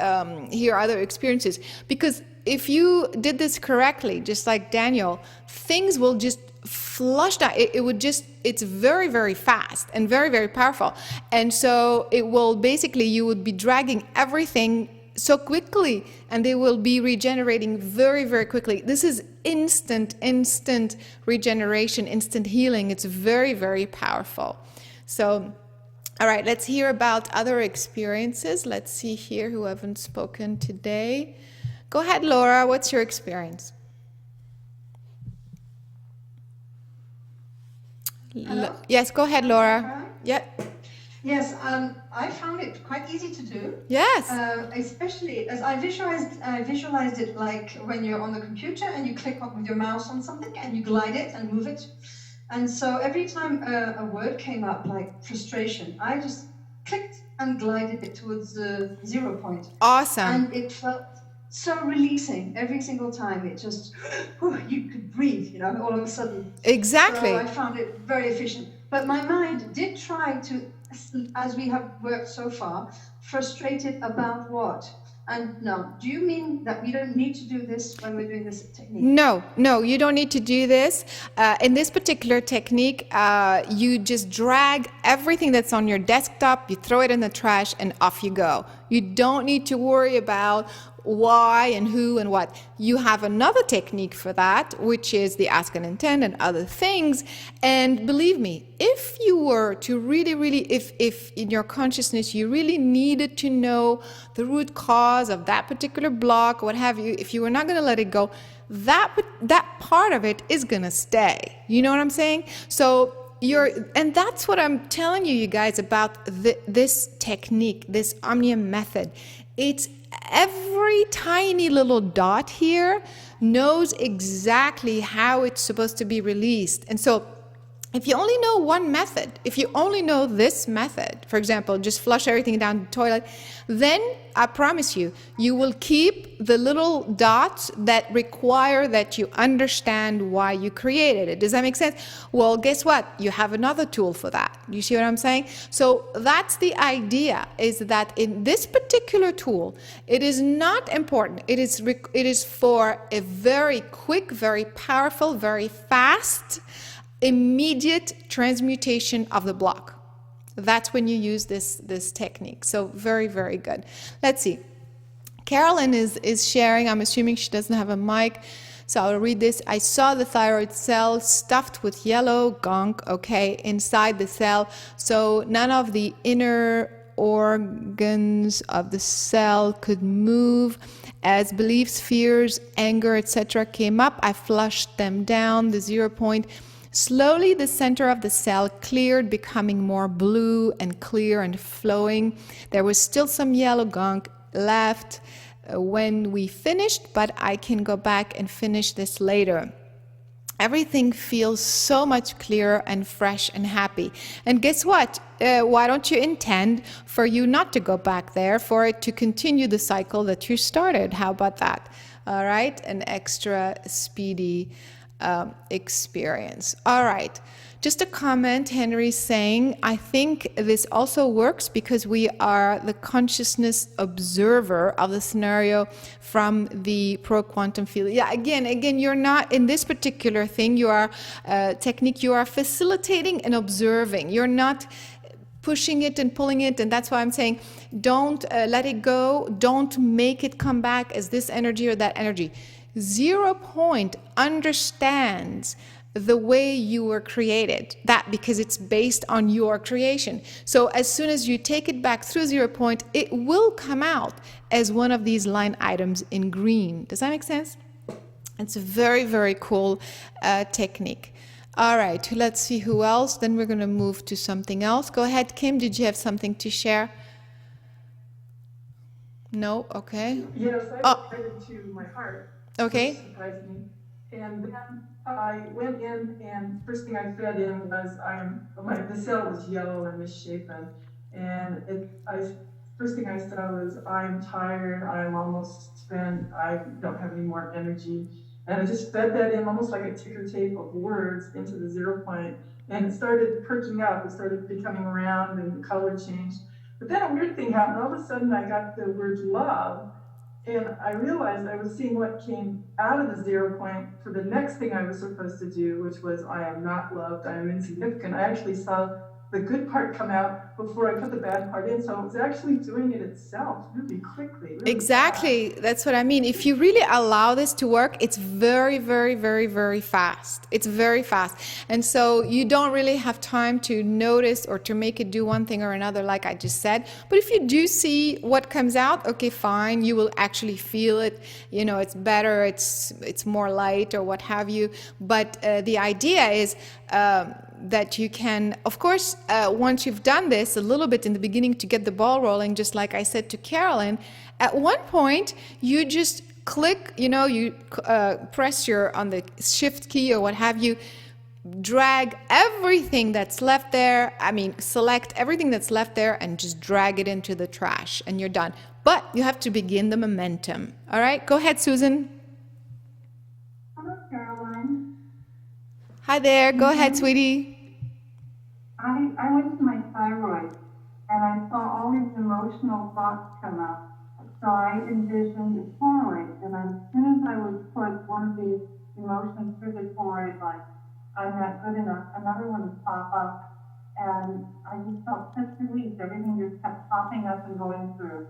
hear other experiences, because if you did this correctly, just like Daniel, things will just flush down. It's very, very fast and very, very powerful. And so you would be dragging everything so quickly, and they will be regenerating very, very quickly. This is instant regeneration, instant healing. It's very, very powerful. So, all right, let's hear about other experiences. Let's see here who haven't spoken today. Go ahead, Laura. What's your experience? Yes, go ahead, Laura. Yeah. Yes, I found it quite easy to do. Yes. Especially as I visualized it like when you're on the computer and you click with your mouse on something and you glide it and move it. And so every time a word came up like frustration, I just clicked and glided it towards the 0 point. Awesome. And it felt so releasing every single time. It just, you could breathe, all of a sudden. Exactly. So I found it very efficient. But my mind did try to, as we have worked so far, frustrated about what? And no, do you mean that we don't need to do this when we're doing this technique? No, you don't need to do this. In this particular technique, you just drag everything that's on your desktop, you throw it in the trash, and off you go. You don't need to worry about why and who and what. You have another technique for that, which is the ask and intend and other things. And believe me, if you were to really, if in your consciousness you really needed to know the root cause of that particular block, what have you, if you were not going to let it go, that part of it is going to stay. You know what I'm saying? So and that's what I'm telling you guys about this technique, this Omnium method. It's every tiny little dot here knows exactly how it's supposed to be released. And so if you only know one method, if you only know this method, for example, just flush everything down the toilet, then I promise you, you will keep the little dots that require that you understand why you created it. Does that make sense? Well, guess what? You have another tool for that. You see what I'm saying? So that's the idea, is that in this particular tool, it is not important. It is for a very quick, very powerful, very fast, immediate transmutation of the block. That's when you use this technique. So very, very good. Let's see. Carolyn is sharing. I'm assuming she doesn't have a mic, so I'll read this. I saw the thyroid cell stuffed with yellow gunk, inside the cell. So none of the inner organs of the cell could move. As beliefs, fears, anger, etc. came up, I flushed them down the 0 point. Slowly, the center of the cell cleared, becoming more blue and clear and flowing. There was still some yellow gunk left when we finished, but I can go back and finish this later. Everything feels so much clearer and fresh and happy. And guess what? Why don't you intend for you not to go back there, for it to continue the cycle that you started? How about that? All right, an extra speedy experience. All right, just a comment. Henry saying, I think this also works because we are the consciousness observer of the scenario from the pro-quantum field. Yeah, again, you're not in this particular thing. You are technique. You are facilitating and observing. You're not pushing it and pulling it, and that's why I'm saying don't let it go. Don't make it come back as this energy or that energy. 0 point understands the way you were created, that because it's based on your creation. So as soon as you take it back through 0 point, it will come out as one of these line items in green. Does that make sense? It's a very, very cool technique. All right, let's see who else. Then we're going to move to something else. Go ahead, Kim. Did you have something to share? No? Okay. Yes, I related to my heart. Okay. Which surprised me. And then I went in, and first thing I fed in was the cell was yellow and misshapen, and first thing I saw was I'm tired, I'm almost spent, I don't have any more energy, and I just fed that in almost like a ticker tape of words into the 0 point, and it started perking up, it started becoming round, and the color changed. But then a weird thing happened. All of a sudden, I got the word love. And I realized I was seeing what came out of the 0 point for the next thing I was supposed to do, which was I am not loved, I am insignificant. I actually saw the good part come out before I put the bad part in. So it was actually doing it itself really quickly. Really exactly. fast. That's what I mean. If you really allow this to work, it's very, very, very, very fast. It's very fast. And so you don't really have time to notice or to make it do one thing or another, like I just said. But if you do see what comes out, okay, fine. You will actually feel it. You know, it's better. It's more light or what have you. But the idea is that you can, of course, once you've done this a little bit in the beginning to get the ball rolling, just like I said to Carolyn, at one point you just click, you press on the shift key or what have you, drag everything that's left there. I mean, select everything that's left there and just drag it into the trash and you're done. But you have to begin the momentum. All right, go ahead, Susan. Hello, Caroline. Hi there, go ahead, sweetie. I went to my thyroid and I saw all these emotional thoughts come up. So I envisioned a thyroid, and as soon as I would put one of these emotions through the thyroid, like, I'm not good enough, another one would pop up, and I just felt such relief. Everything just kept popping up and going through.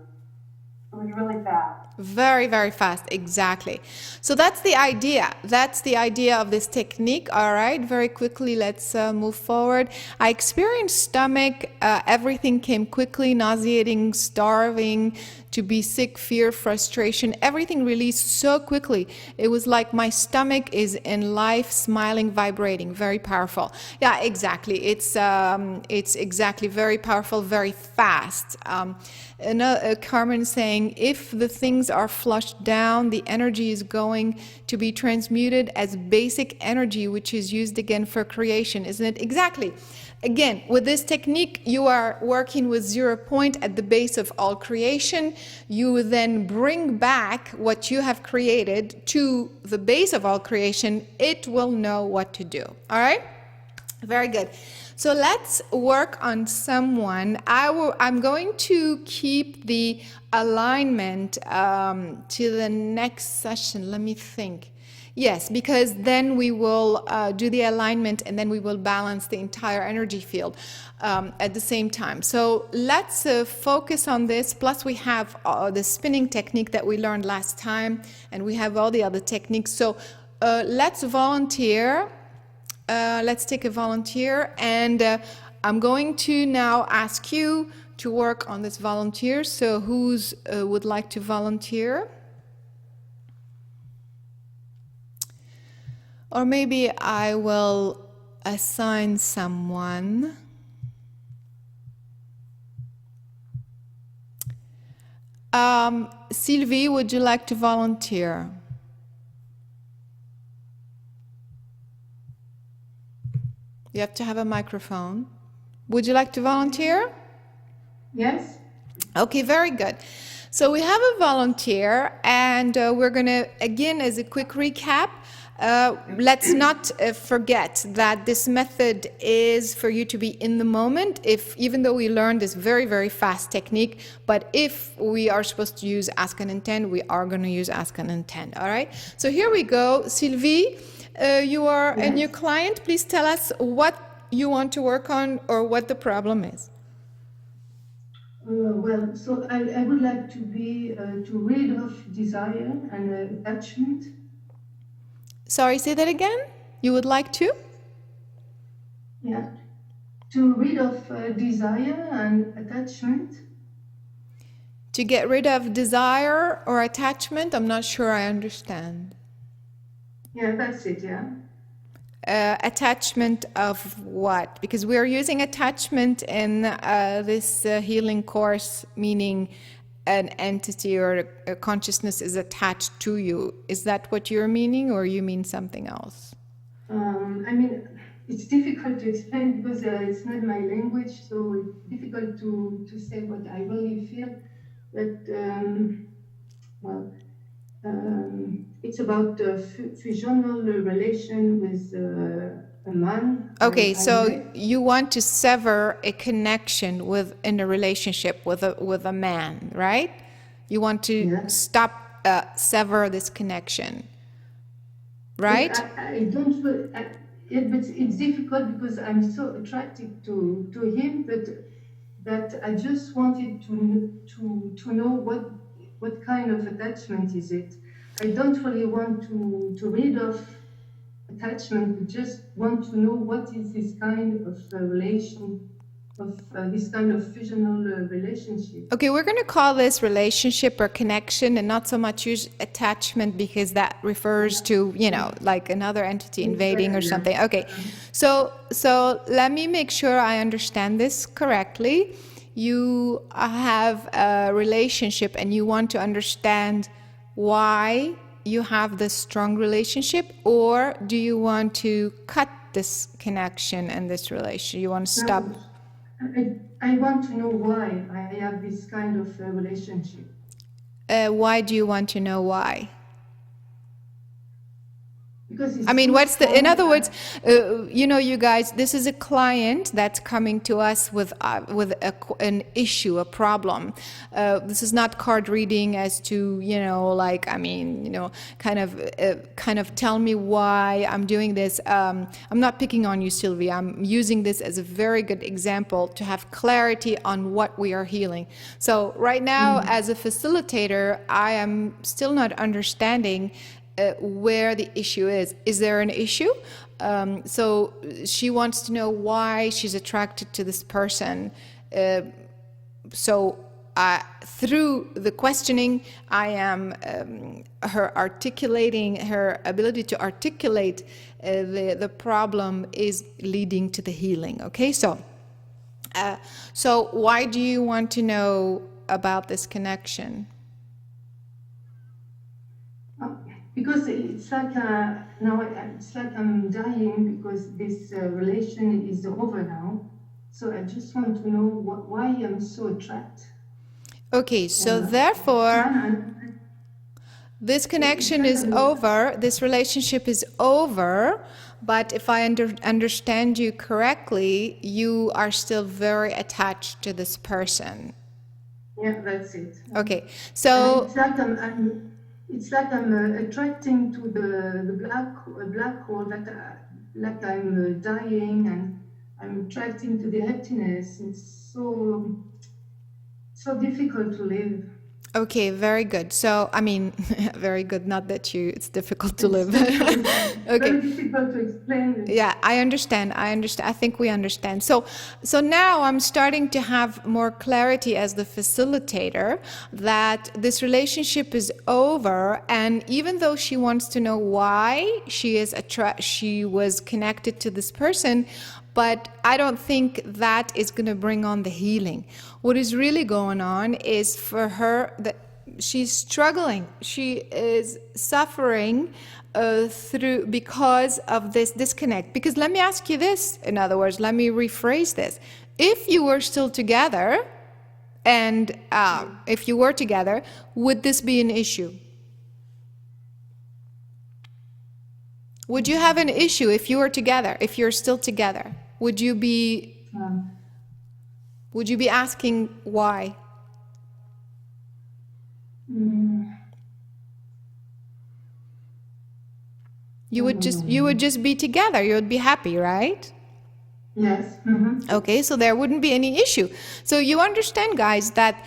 It was really fast. Very, very fast, exactly. So that's the idea. That's the idea of this technique. All right, very quickly, let's move forward. I experienced stomach, everything came quickly, nauseating, starving, to be sick, fear, frustration, everything released so quickly. It was like my stomach is in life, smiling, vibrating, very powerful. Yeah, exactly. It's exactly very powerful, very fast. Carmen saying, if the things are flushed down, the energy is going to be transmuted as basic energy, which is used again for creation, isn't it? Exactly. Again, with this technique, you are working with 0 point at the base of all creation. You then bring back what you have created to the base of all creation. It will know what to do. All right? Very good. So let's work on someone. I'm going to keep the alignment to the next session. Let me think. Yes, because then we will do the alignment and then we will balance the entire energy field at the same time. So let's focus on this. Plus we have the spinning technique that we learned last time, and we have all the other techniques. So let's volunteer. Let's take a volunteer, and I'm going to now ask you to work on this volunteer. So who's would like to volunteer? Or maybe I will assign someone. Sylvie, would you like to volunteer? You have to have a microphone. Would you like to volunteer? Yes? Okay, very good. So we have a volunteer, and we're going to, again, as a quick recap, let's not forget that this method is for you to be in the moment. Even though we learned this very, very fast technique, but if we are supposed to use ask and intend, we are going to use ask and intend. All right. So here we go. Sylvie, you are a new client. Please tell us what you want to work on or what the problem is. Well, so I would like to be to rid of desire and attachment. Sorry, say that again. You would like to? Yeah, to rid of desire and attachment. To get rid of desire or attachment? I'm not sure I understand. Yeah, that's it, yeah. Attachment of what? Because we're using attachment in this healing course, meaning an entity or a consciousness is attached to you. Is that what you're meaning, or you mean something else? I mean, it's difficult to explain because it's not my language, so it's difficult to say what I really feel. But, it's about a fusional relation with a man. Okay, so you want to sever a connection in a relationship with a man, right? You want to stop, sever this connection, right? I don't. But it's difficult because I'm so attracted to him that I just wanted to know what kind of attachment is it. I don't really want to rid of attachment, but just want to know what is this kind of relation, of this kind of fusional relationship. Okay, we're going to call this relationship or connection and not so much use attachment, because that refers to, like another entity invading or something. Okay, so let me make sure I understand this correctly. You have a relationship and you want to understand why you have this strong relationship, or do you want to cut this connection and this relation? You want to stop? I want to know why I have this kind of relationship. Why do you want to know why? Because it's I mean, too what's the, in strong. other words, you know, you guys, this is a client that's coming to us with an issue, a problem. This is not card reading as to, you know, like, I mean, you know, kind of tell me why I'm doing this. I'm not picking on you, Sylvia. I'm using this as a very good example to have clarity on what we are healing. So right now, as a facilitator, I am still not understanding where the issue is. Is there an issue? So she wants to know why she's attracted to this person. So through the questioning, I am her articulating, her ability to articulate the problem is leading to the healing. Okay, so why do you want to know about this connection? Because it's like now it's like I'm dying because this relation is over now. So I just want to know why I'm so attracted. Okay, so therefore, this connection is over, this relationship is over, but if I understand you correctly, you are still very attached to this person. Yeah, that's it. Okay, so it's like I'm attracting to the black hole that like I'm dying, and I'm attracting to the emptiness. It's so difficult to live. okay, very good. So, I mean, very good. Not that it's difficult to live. Okay. Very difficult to explain. Yeah, I understand. I think we understand. So now I'm starting to have more clarity as the facilitator that this relationship is over, and even though she wants to know why she was connected to this person, but I don't think that is going to bring on the healing. What is really going on is for her that she's struggling. She is suffering because of this disconnect. Because let me ask you this, in other words, let me rephrase this. If you were still together, and if you were together, would this be an issue? Would you have an issue if you were together, if you're still together? Would you be asking why? You would just be together. You would be happy, right? Yes. Mm-hmm. Okay, so there wouldn't be any issue. So you understand, guys, that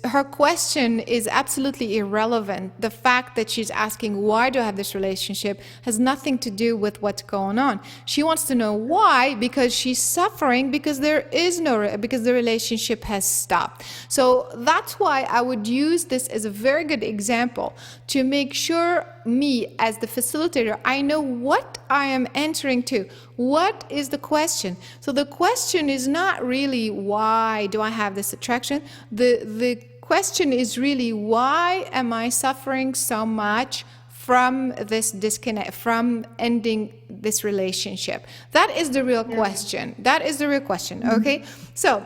her question is absolutely irrelevant. The fact that she's asking why do I have this relationship has nothing to do with what's going on. She wants to know why, because she's suffering because because the relationship has stopped. So that's why I would use this as a very good example to make sure me as the facilitator, I know what I am answering to. What is the question? So the question is not really why do I have this attraction? The question is really why am I suffering so much from this disconnect, from ending this relationship? That is the real question. That is the real question. Okay, so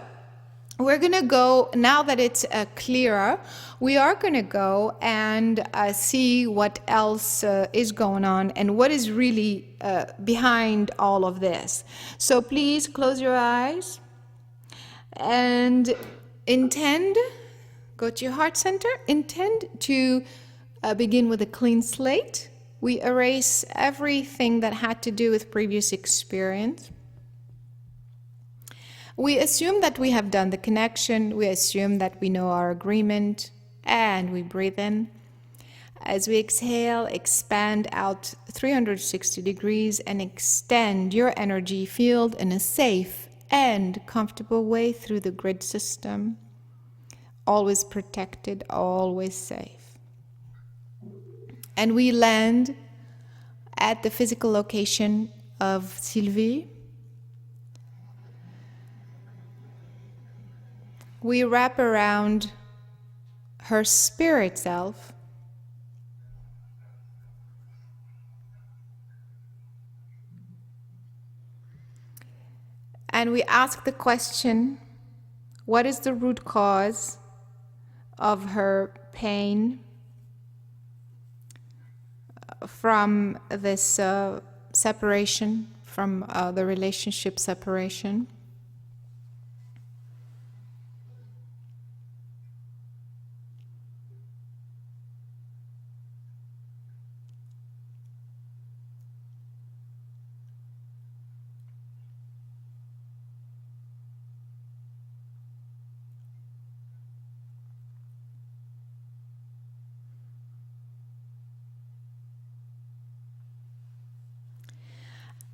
we're going to go, now that it's clearer, we are going to go and see what else is going on and what is really behind all of this. So please close your eyes and go to your heart center, intend to begin with a clean slate. We erase everything that had to do with previous experience. We assume that we have done the connection, we assume that we know our agreement, and we breathe in. As we exhale, expand out 360 degrees and extend your energy field in a safe and comfortable way through the grid system. Always protected, always safe. And we land at the physical location of Sylvie. We wrap around her spirit self. and we ask the question, what is the root cause of her pain from this separation, from the relationship separation?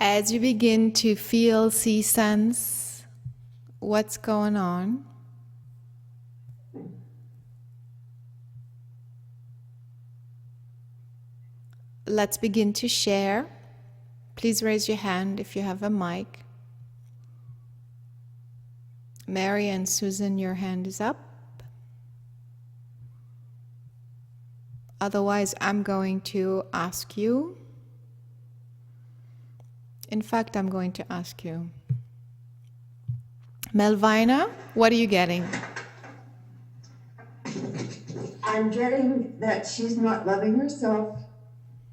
As you begin to feel, see, sense what's going on, let's begin to share. Please raise your hand if you have a mic. Mary and Susan, your hand is up. Otherwise, I'm going to ask you. In fact, I'm going to ask you. Melvina, what are you getting? I'm getting that she's not loving herself,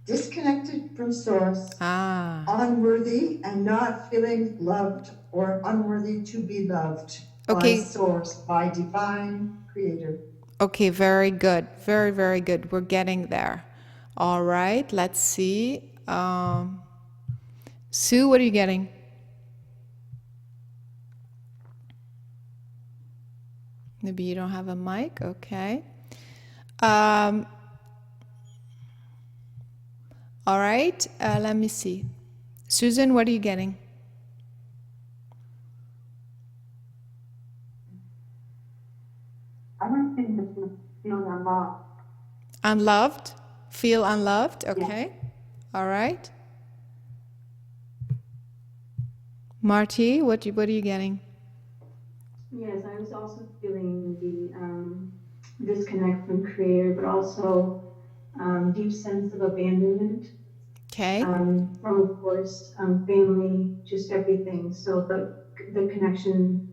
disconnected from source, unworthy, and not feeling loved or unworthy to be loved by source, by divine creator. Okay, very good. Very, very good. We're getting there. All right, let's see. Sue, what are you getting? Maybe you don't have a mic. Okay. All right. Let me see. Susan, what are you getting? I don't think that you feel unloved. Unloved? Feel unloved? Okay. Yeah. All right. Marty, what are you getting? Yes, I was also feeling the disconnect from Creator, but also deep sense of abandonment. Okay. From, of course, family, just everything. So the connection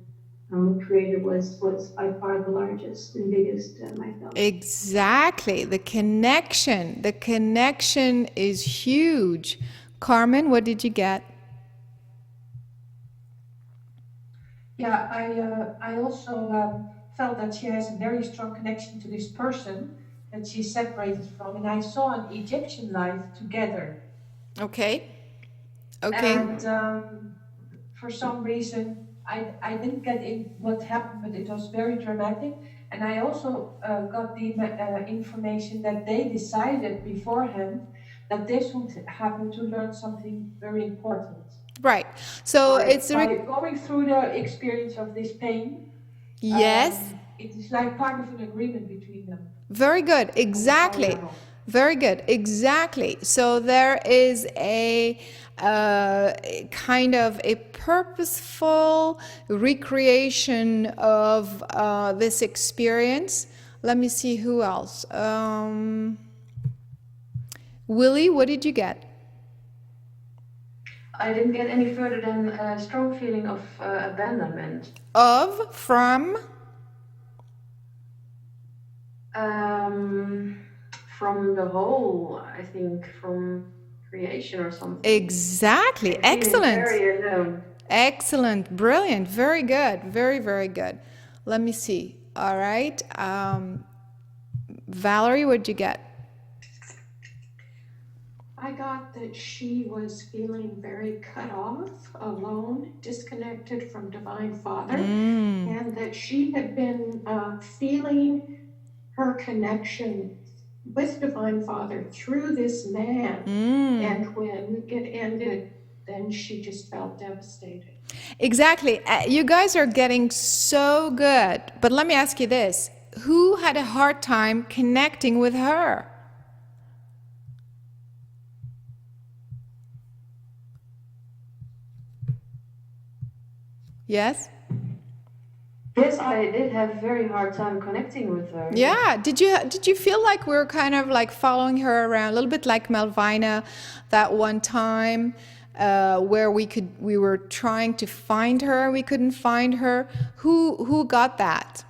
with Creator was by far the largest and biggest I felt. Exactly. The connection is huge. Carmen, what did you get? Yeah, I also felt that she has a very strong connection to this person that she's separated from, and I saw an Egyptian life together. Okay. Okay. And for some reason, I didn't get in what happened, but it was very dramatic. And I also got the information that they decided beforehand that this would happen to learn something very important. Right. So it's by going through the experience of this pain. Yes. It is like part of an agreement between them. Very good. Exactly. Very good. Exactly. So there is a kind of a purposeful recreation of this experience. Let me see who else. Willie, what did you get? I didn't get any further than a strong feeling of abandonment. From the whole, I think, from creation or something. Exactly. Excellent. Very alone. Excellent. Brilliant. Very good. Very, very good. Let me see. All right. Valerie, what did you get? I got that she was feeling very cut off, alone, disconnected from Divine Father, and that she had been feeling her connection with Divine Father through this man. And when it ended, then she just felt devastated. Exactly. You guys are getting so good. But let me ask you this. Who had a hard time connecting with her? Yes? Yes, I did have a very hard time connecting with her. Yeah. Did you feel like we were kind of like following her around, a little bit like Melvina that one time? where we were trying to find her, we couldn't find her. Who got that?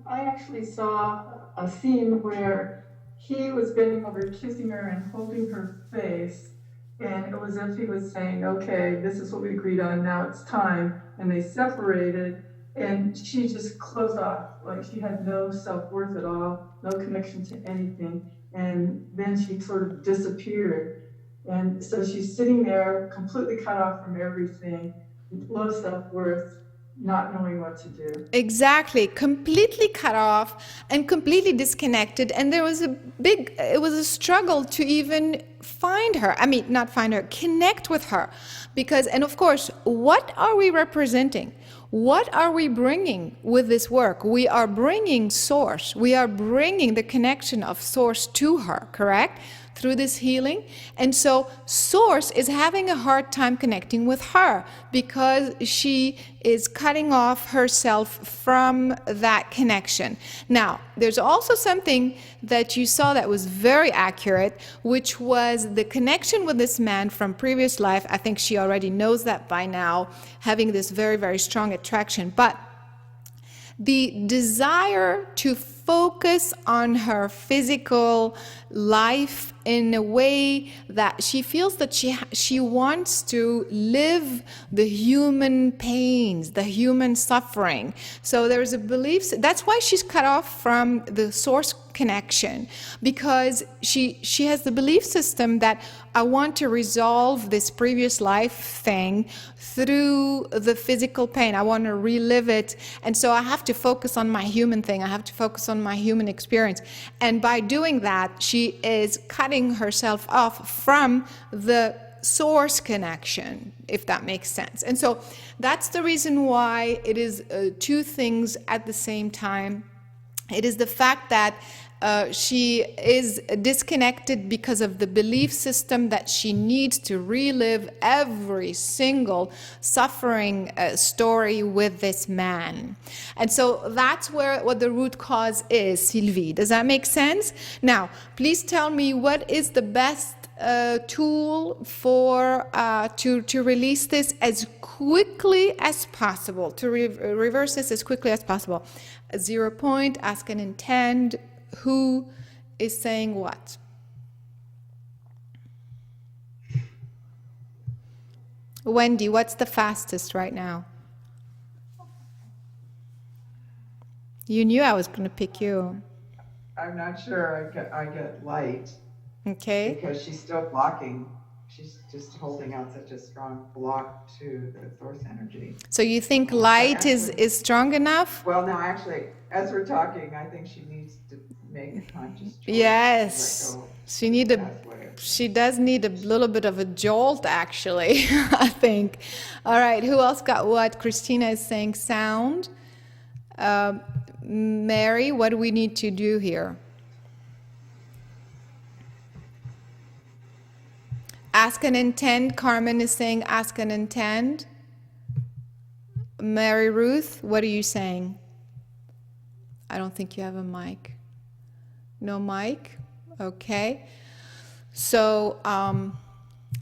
I actually saw a scene where he was bending over, kissing her and holding her face, and it was as if he was saying, okay, this is what we agreed on, now it's time. And they separated, and she just closed off, like she had no self-worth at all, no connection to anything. And then she sort of disappeared. And so she's sitting there completely cut off from everything, low self-worth, not knowing what to do. Exactly, completely cut off and completely disconnected. And it was a struggle to even find her. I mean, not find her, connect with her. Because, and of course, what are we representing? What are we bringing with this work? We are bringing source. We are bringing the connection of source to her, correct? Through this healing. And so source is having a hard time connecting with her because she is cutting off herself from that connection. Now, there's also something that you saw that was very accurate, which was the connection with this man from previous life. I think she already knows that by now, having this very, very strong attraction. But the desire to focus on her physical life in a way that she feels that she wants to live the human pains, the human suffering. So there's a belief, that's why she's cut off from the source connection, because she has the belief system that I want to resolve this previous life thing through the physical pain. I want to relive it. And so I have to focus on my human thing. I have to focus on my human experience. And by doing that, she is cutting herself off from the source connection, if that makes sense. And so that's the reason why it is two things at the same time. It is the fact that she is disconnected because of the belief system that she needs to relive every single suffering story with this man. And so that's what the root cause is, Sylvie. Does that make sense? Now, please tell me, what is the best tool for to release this as quickly as possible, to reverse this as quickly as possible? 0 point, ask and intend. Who is saying what? Wendy, what's the fastest right now? You knew I was going to pick you. I'm not sure. I get light. Okay. Because she's still blocking. She's just holding out such a strong block to the source energy. So you think light is strong enough? Well, no, actually, as we're talking, I think she needs to make a conscious choice. Yes. She does need a little bit of a jolt, actually, I think. All right, who else got what? Christina is saying sound. Mary, what do we need to do here? Ask and intend. Carmen is saying ask and intend. Mary Ruth, what are you saying? I don't think you have a mic. No mic? Okay. So,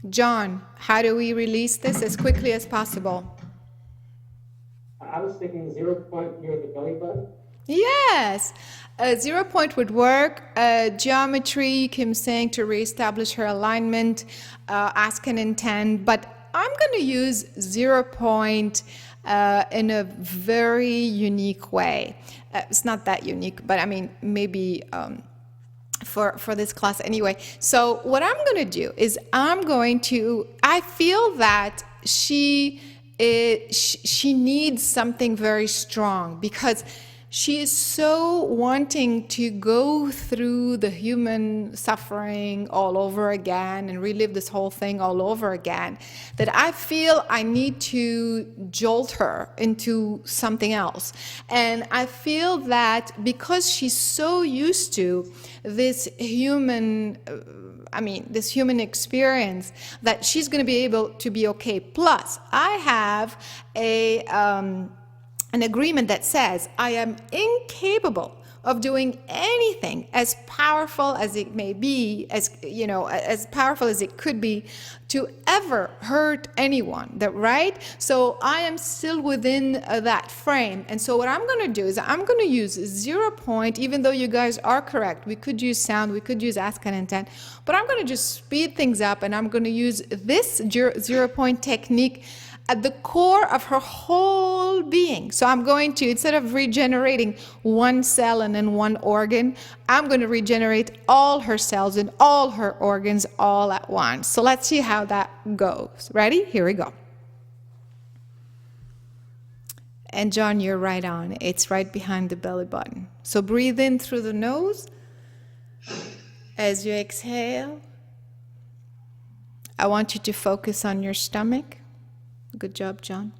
John, how do we release this as quickly as possible? I was thinking 0 point near the belly button. Yes, 0 point would work. Geometry, Kim saying to reestablish her alignment, ask and intend. But I'm going to use 0 point in a very unique way. It's not that unique, but I mean, maybe for this class anyway. So what I'm going to do is I feel that she needs something very strong, because she is so wanting to go through the human suffering all over again and relive this whole thing all over again, that I feel I need to jolt her into something else. And I feel that because she's so used to this human experience, that she's going to be able to be okay. Plus, I have an agreement that says I am incapable of doing anything as powerful as it may be, as you know, as powerful as it could be, to ever hurt anyone. That right? So I am still within that frame. And so what I'm going to do is I'm going to use 0 point, even though you guys are correct. We could use sound, we could use ask and intent, but I'm going to just speed things up, and I'm going to use this 0 point technique at the core of her whole being. So I'm going to, instead of regenerating one cell and then one organ, I'm going to regenerate all her cells and all her organs all at once. So let's see how that goes. Ready? Here we go. And John, you're right on. It's right behind the belly button. So breathe in through the nose. As you exhale, I want you to focus on your stomach. Good job, John.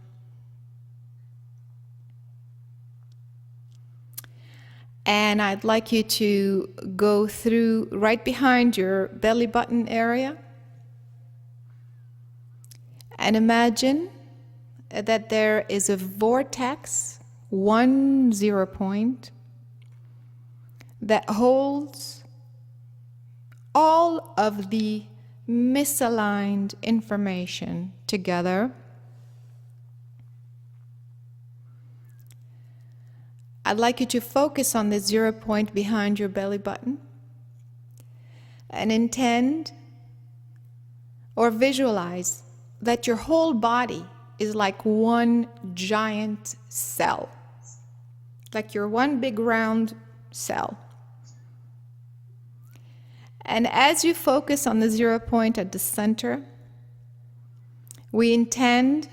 And I'd like you to go through right behind your belly button area and imagine that there is a vortex, 1 0 point, that holds all of the misaligned information together. I'd like you to focus on the 0 point behind your belly button and intend or visualize that your whole body is like one giant cell, like you're one big round cell. And as you focus on the 0 point at the center, we intend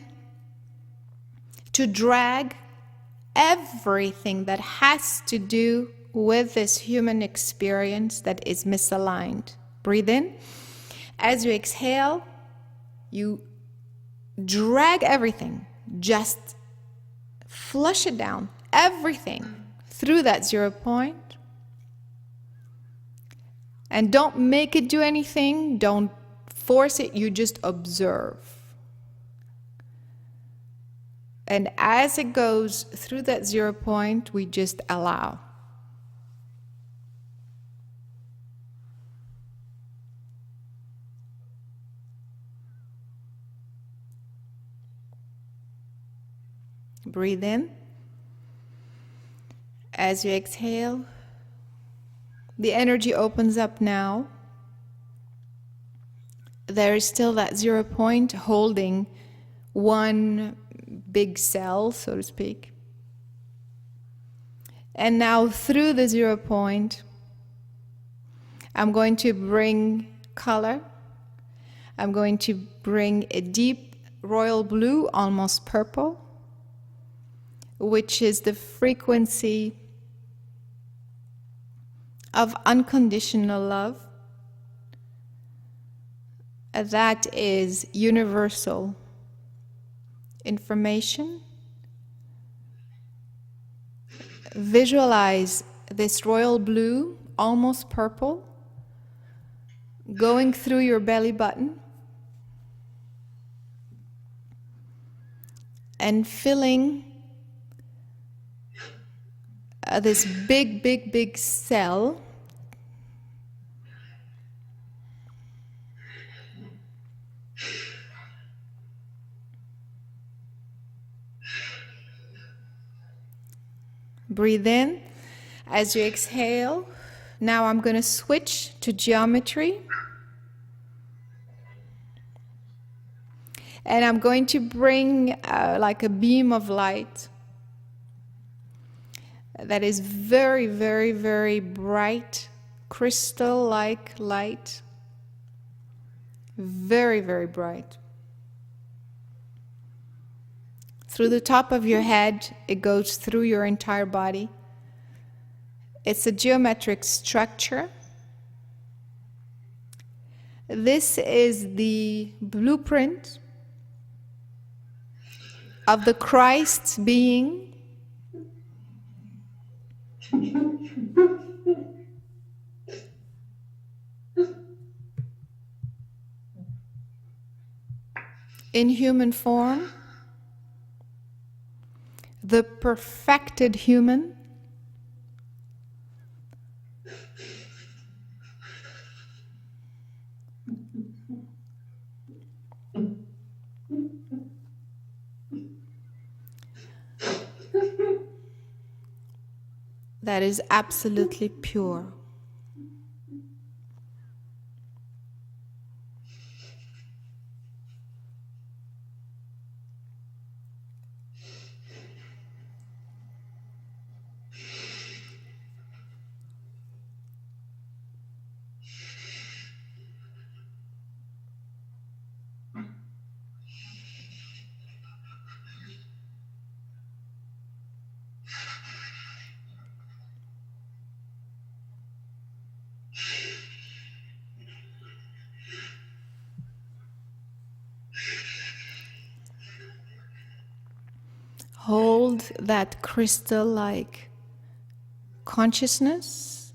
to drag everything that has to do with this human experience that is misaligned. Breathe in. As you exhale, you drag everything, just flush it down, everything through that 0 point. And don't make it do anything, don't force it, you just observe. And as it goes through that 0 point, we just allow. Breathe in. As you exhale, the energy opens up now. There is still that 0 point holding one big cell, so to speak. And now through the 0 point, I'm going to bring color. I'm going to bring a deep royal blue, almost purple, which is the frequency of unconditional love. That is universal information. Visualize this royal blue, almost purple, going through your belly button and filling this big cell . Breathe in. As you exhale, now I'm going to switch to geometry. And I'm going to bring like a beam of light that is very bright, crystal-like light. Very bright. Through the top of your head, it goes through your entire body. It's a geometric structure. This is the blueprint of the Christ being. In human form, the perfected human, That is absolutely pure. Hold that crystal-like consciousness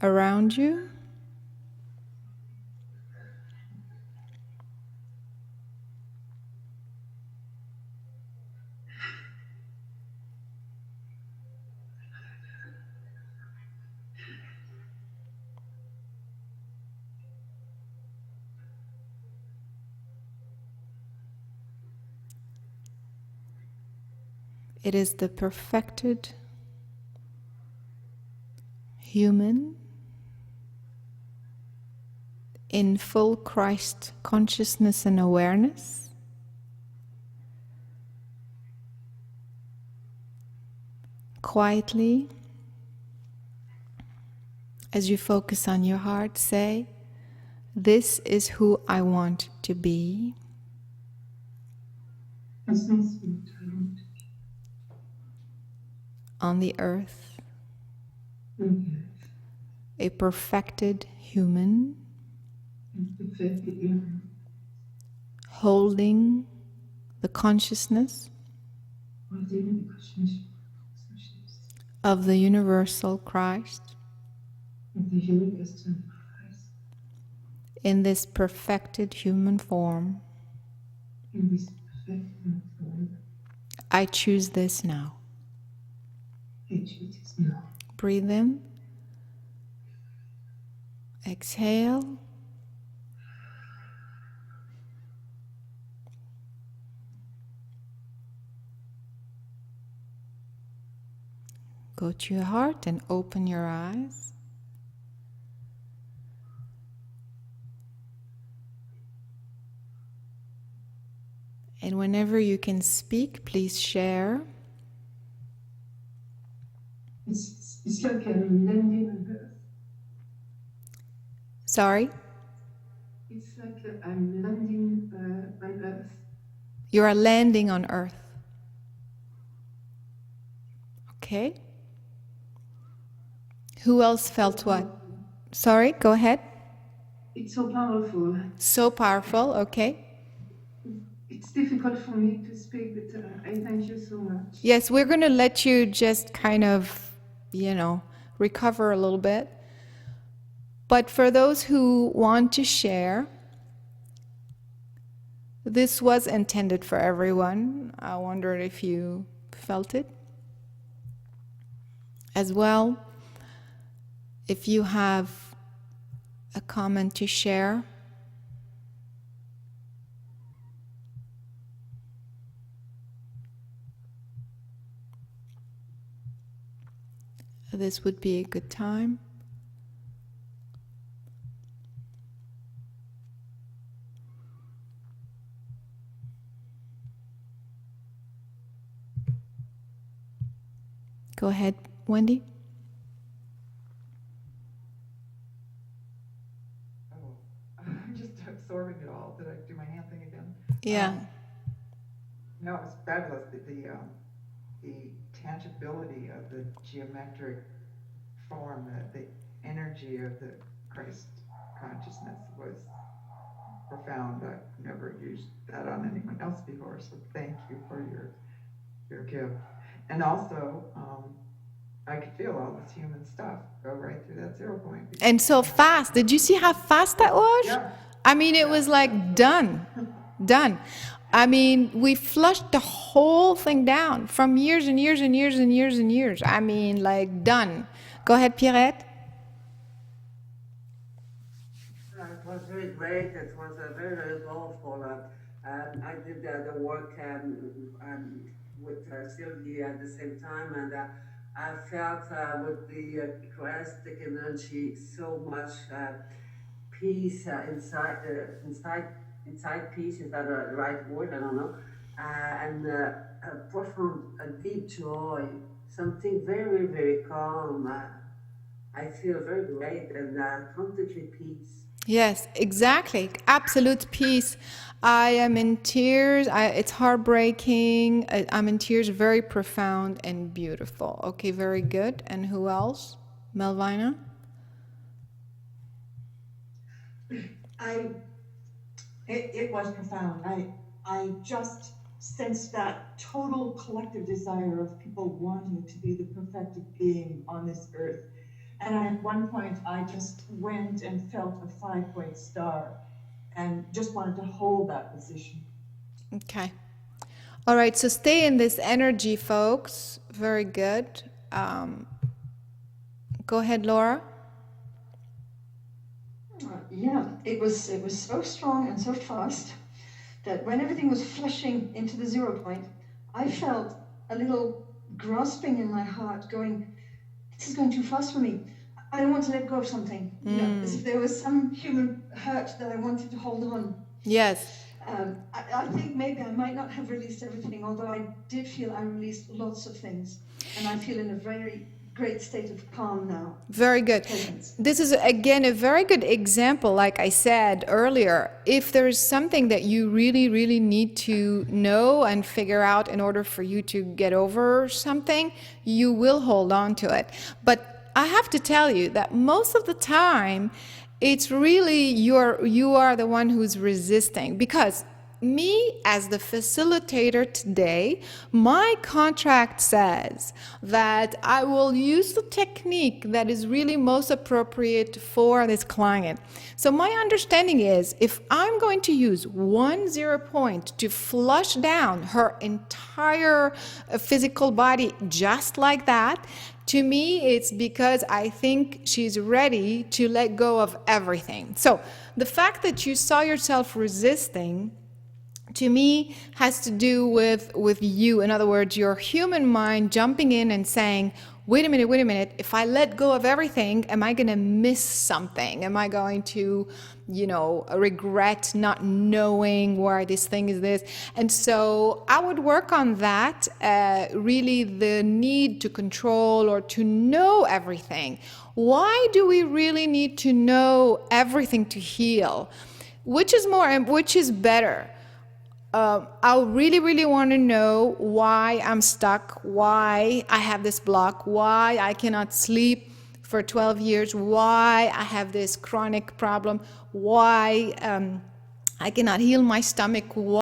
around you. It is the perfected human in full Christ consciousness and awareness. Quietly, as you focus on your heart, say, "This is who I want to be." On the earth, a perfected human, holding the consciousness of the universal Christ in this perfected human form. I choose this now. Breathe in. Exhale. Go to your heart and open your eyes. And whenever you can speak, please share. It's like I'm landing on Earth. Sorry? It's like I'm landing on Earth. You are landing on Earth. Okay. Who else felt what? Sorry, go ahead. It's so powerful. So powerful, okay. It's difficult for me to speak, but I thank you so much. Yes, we're going to let you just kind of, recover a little bit. But for those who want to share, this was intended for everyone. I wondered if you felt it as well. If you have a comment to share. This would be a good time. Go ahead, Wendy. Oh, I'm just absorbing it all. Did I do my hand thing again? Yeah. No, it's fabulous. The tangibility of the geometric form, the energy of the Christ consciousness was profound. I've never used that on anyone else before, so thank you for your gift. And also, I could feel all this human stuff go right through that 0 point. And so fast. Did you see how fast that was? Yeah. I mean, it was like done. I mean, we flushed the whole thing down from years and years and years and years and years. I mean, like done. Go ahead, Pierrette. It was very great. It was very, very powerful. I did the work with Sylvie at the same time, and I felt with the Christic energy so much peace inside peace. Is that the right word? I don't know. And a profound, a deep joy, something very, very calm. I feel very great and completely peace. Yes, exactly. Absolute peace. I am in tears. It's heartbreaking. I'm in tears. Very profound and beautiful. Okay, very good. And who else? Melvina? It was profound. I just sensed that total collective desire of people wanting to be the perfected being on this earth. And at one point, I just went and felt a 5-point star and just wanted to hold that position. Okay. All right. So stay in this energy, folks. Very good. Go ahead, Laura. Yeah, it was so strong and so fast that when everything was flushing into the 0 point, I felt a little grasping in my heart going, this is going too fast for me. I don't want to let go of something. You know, as if there was some human hurt that I wanted to hold on. Yes. I think maybe I might not have released everything, although I did feel I released lots of things. And I feel in a very great state of calm now. Very good. This is, again, a very good example, like I said earlier. If there is something that you really, really need to know and figure out in order for you to get over something, you will hold on to it. But I have to tell you that most of the time, it's really you are the one who's resisting, because me as the facilitator today, my contract says that I will use the technique that is really most appropriate for this client. So my understanding is, if I'm going to use 1 0 point to flush down her entire physical body just like that, to me, it's because I think she's ready to let go of everything. So the fact that you saw yourself resisting, to me, has to do with you. In other words, your human mind jumping in and saying, wait a minute, if I let go of everything, am I going to miss something? Am I going to, regret not knowing why this thing is this? And so I would work on that, really the need to control or to know everything. Why do we really need to know everything to heal? Which is better? I really, really want to know why I'm stuck, why I have this block, why I cannot sleep for 12 years, why I have this chronic problem, why I cannot heal my stomach,